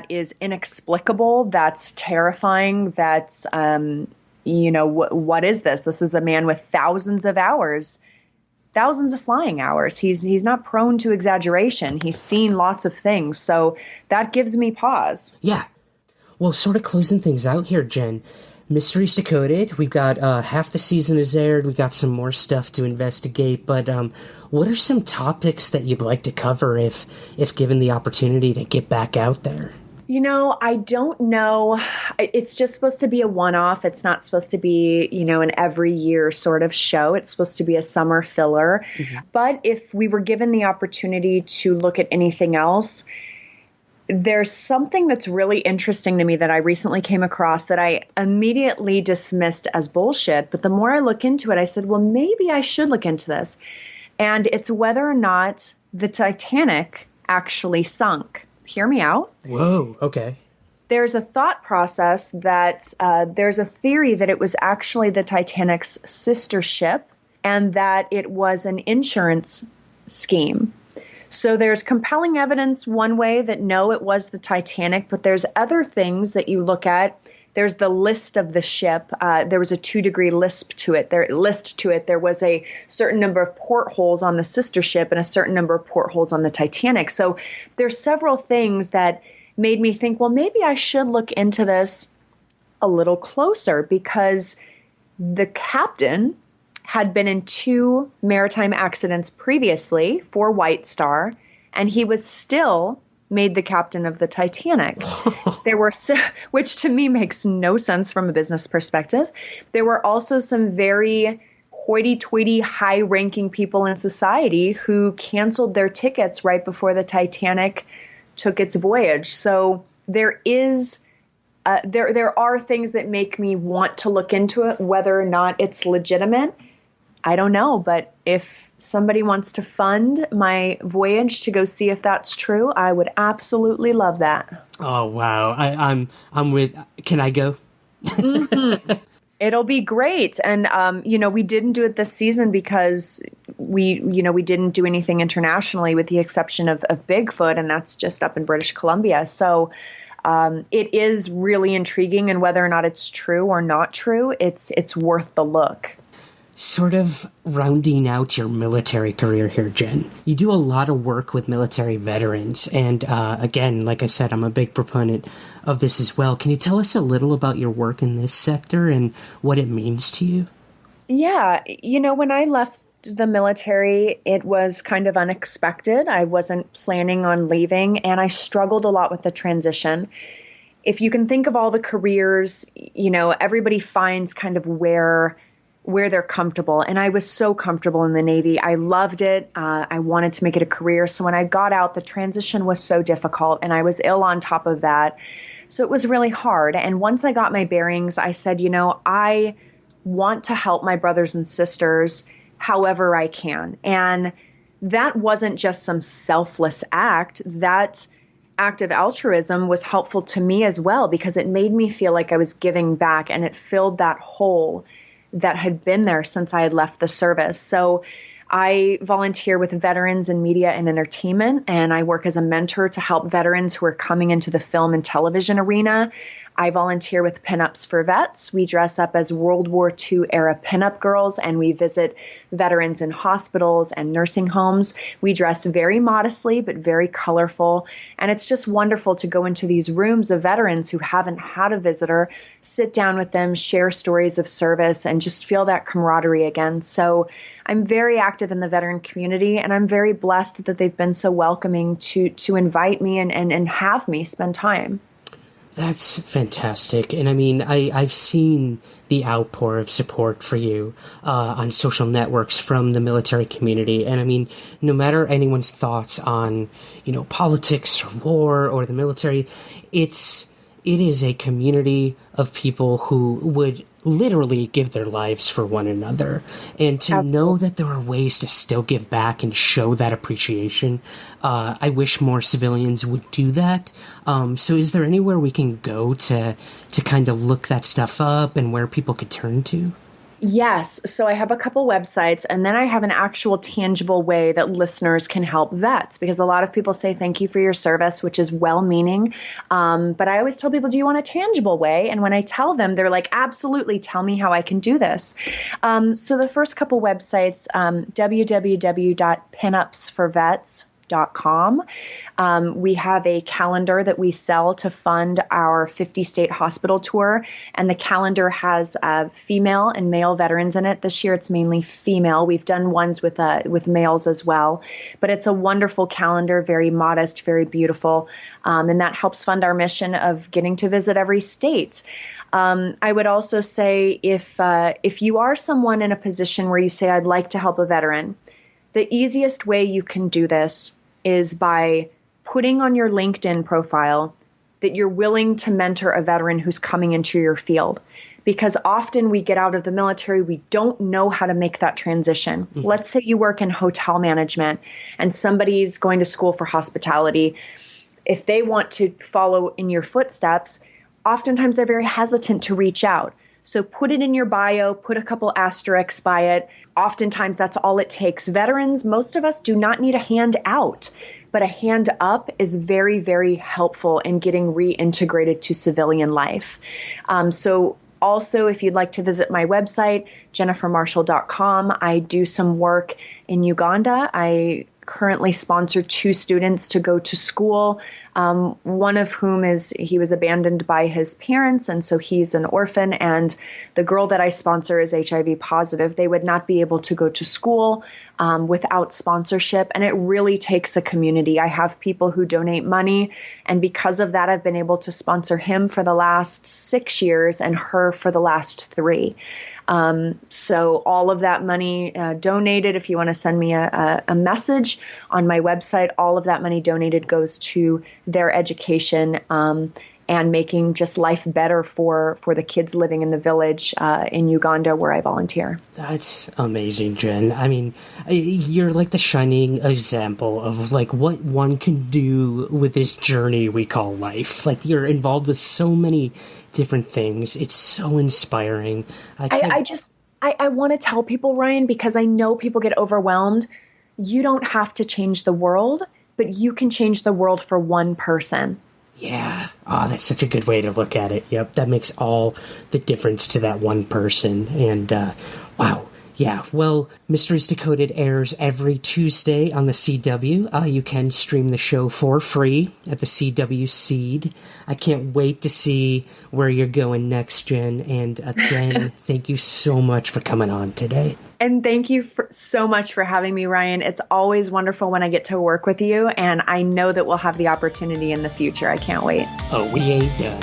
is inexplicable. That's terrifying. That's, what is this? This is a man with thousands of flying hours. He's not prone to exaggeration. He's seen lots of things. So that gives me pause. Yeah. Well, sort of closing things out here, Jen. Mysteries Decoded. We've got half the season is aired. We got some more stuff to investigate. But what are some topics that you'd like to cover if given the opportunity to get back out there? I don't know. It's just supposed to be a one-off. It's not supposed to be, an every year sort of show. It's supposed to be a summer filler. Mm-hmm. But if we were given the opportunity to look at anything else, there's something that's really interesting to me that I recently came across that I immediately dismissed as bullshit. But the more I look into it, I said, well, maybe I should look into this. And it's whether or not the Titanic actually sunk. Hear me out. Whoa, okay. There's a thought process that there's a theory that it was actually the Titanic's sister ship and that it was an insurance scheme. So there's compelling evidence one way that no, it was the Titanic, but there's other things that you look at. There's the list of the ship. There was a 2-degree list to it. There was a certain number of portholes on the sister ship and a certain number of portholes on the Titanic. So there's several things that made me think, well, maybe I should look into this a little closer because the captain had been in 2 maritime accidents previously for White Star, and he was still made the captain of the Titanic. Which to me makes no sense from a business perspective. There were also some very hoity-toity, high-ranking people in society who canceled their tickets right before the Titanic took its voyage. So there are things that make me want to look into it, whether or not it's legitimate. I don't know, but if somebody wants to fund my voyage to go see if that's true, I would absolutely love that. Oh wow, I'm with. Can I go? Mm-hmm. It'll be great, and we didn't do it this season because we didn't do anything internationally with the exception of Bigfoot, and that's just up in British Columbia. So it is really intriguing, and whether or not it's true or not true, it's worth the look. Sort of rounding out your military career here, Jen. You do a lot of work with military veterans, and again, like I said, I'm a big proponent of this as well. Can you tell us a little about your work in this sector and what it means to you? Yeah, when I left the military, it was kind of unexpected. I wasn't planning on leaving, and I struggled a lot with the transition. If you can think of all the careers, everybody finds kind of where they're comfortable. And I was so comfortable in the Navy. I loved it. I wanted to make it a career. So when I got out, the transition was so difficult, and I was ill on top of that. So it was really hard. And once I got my bearings, I said, I want to help my brothers and sisters however I can. And that wasn't just some selfless act. That act of altruism was helpful to me as well, because it made me feel like I was giving back, and it filled that hole that had been there since I had left the service. So I volunteer with veterans in media and entertainment, and I work as a mentor to help veterans who are coming into the film and television arena. I volunteer with Pinups for Vets. We dress up as World War II era pinup girls, and we visit veterans in hospitals and nursing homes. We dress very modestly, but very colorful. And it's just wonderful to go into these rooms of veterans who haven't had a visitor, sit down with them, share stories of service, and just feel that camaraderie again. So I'm very active in the veteran community, and I'm very blessed that they've been so welcoming to invite me and have me spend time. That's fantastic. And I mean, I've seen the outpour of support for you on social networks from the military community. And I mean, no matter anyone's thoughts on, politics or war or the military, it is a community of people who would literally give their lives for one another. And to know that there are ways to still give back and show that appreciation, I wish more civilians would do that. So is there anywhere we can go to kind of look that stuff up and where people could turn to? Yes. So I have a couple websites, and then I have an actual tangible way that listeners can help vets, because a lot of people say thank you for your service, which is well-meaning. But I always tell people, do you want a tangible way? And when I tell them, they're like, absolutely, tell me how I can do this. So the first couple websites, www.pinupsforvets.com. We have a calendar that we sell to fund our 50-state hospital tour, and the calendar has female and male veterans in it. This year it's mainly female. We've done ones with males as well, but it's a wonderful calendar, very modest, very beautiful, and that helps fund our mission of getting to visit every state. I would also say if you are someone in a position where you say, I'd like to help a veteran, the easiest way you can do this is by putting on your LinkedIn profile that you're willing to mentor a veteran who's coming into your field. Because often we get out of the military, we don't know how to make that transition. Mm-hmm. Let's say you work in hotel management and somebody's going to school for hospitality. If they want to follow in your footsteps, oftentimes they're very hesitant to reach out. So put it in your bio, put a couple asterisks by it. Oftentimes that's all it takes. Veterans, most of us do not need a hand out, but a hand up is very, very helpful in getting reintegrated to civilian life. So also, if you'd like to visit my website, jennifermarshall.com, I do some work in Uganda. I currently sponsored 2 students to go to school, one of whom he was abandoned by his parents, and so he's an orphan, and the girl that I sponsor is HIV positive. They would not be able to go to school without sponsorship, and it really takes a community. I have people who donate money, and because of that, I've been able to sponsor him for the last 6 years and her for the last 3. So all of that money donated, if you want to send me a message on my website, all of that money donated goes to their education and making just life better for the kids living in the village in Uganda where I volunteer. That's amazing, Jen. I mean, you're like the shining example of like what one can do with this journey we call life. Like you're involved with so many different things. It's so inspiring. I want to tell people, Ryan, because I know people get overwhelmed. You don't have to change the world, but you can change the world for one person. Yeah. Oh, that's such a good way to look at it. Yep. That makes all the difference to that one person. And, wow. Yeah. Well, Mysteries Decoded airs every Tuesday on the CW. You can stream the show for free at the CW Seed. I can't wait to see where you're going next, Jen. And again, thank you so much for coming on today. And thank you so much for having me, Ryan. It's always wonderful when I get to work with you, and I know that we'll have the opportunity in the future. I can't wait. Oh, we ain't done.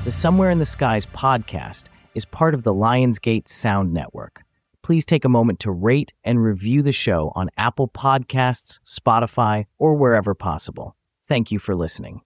The Somewhere in the Skies podcast is part of the LIONSGATE Sound Network. Please take a moment to rate and review the show on Apple Podcasts, Spotify, or wherever possible. Thank you for listening.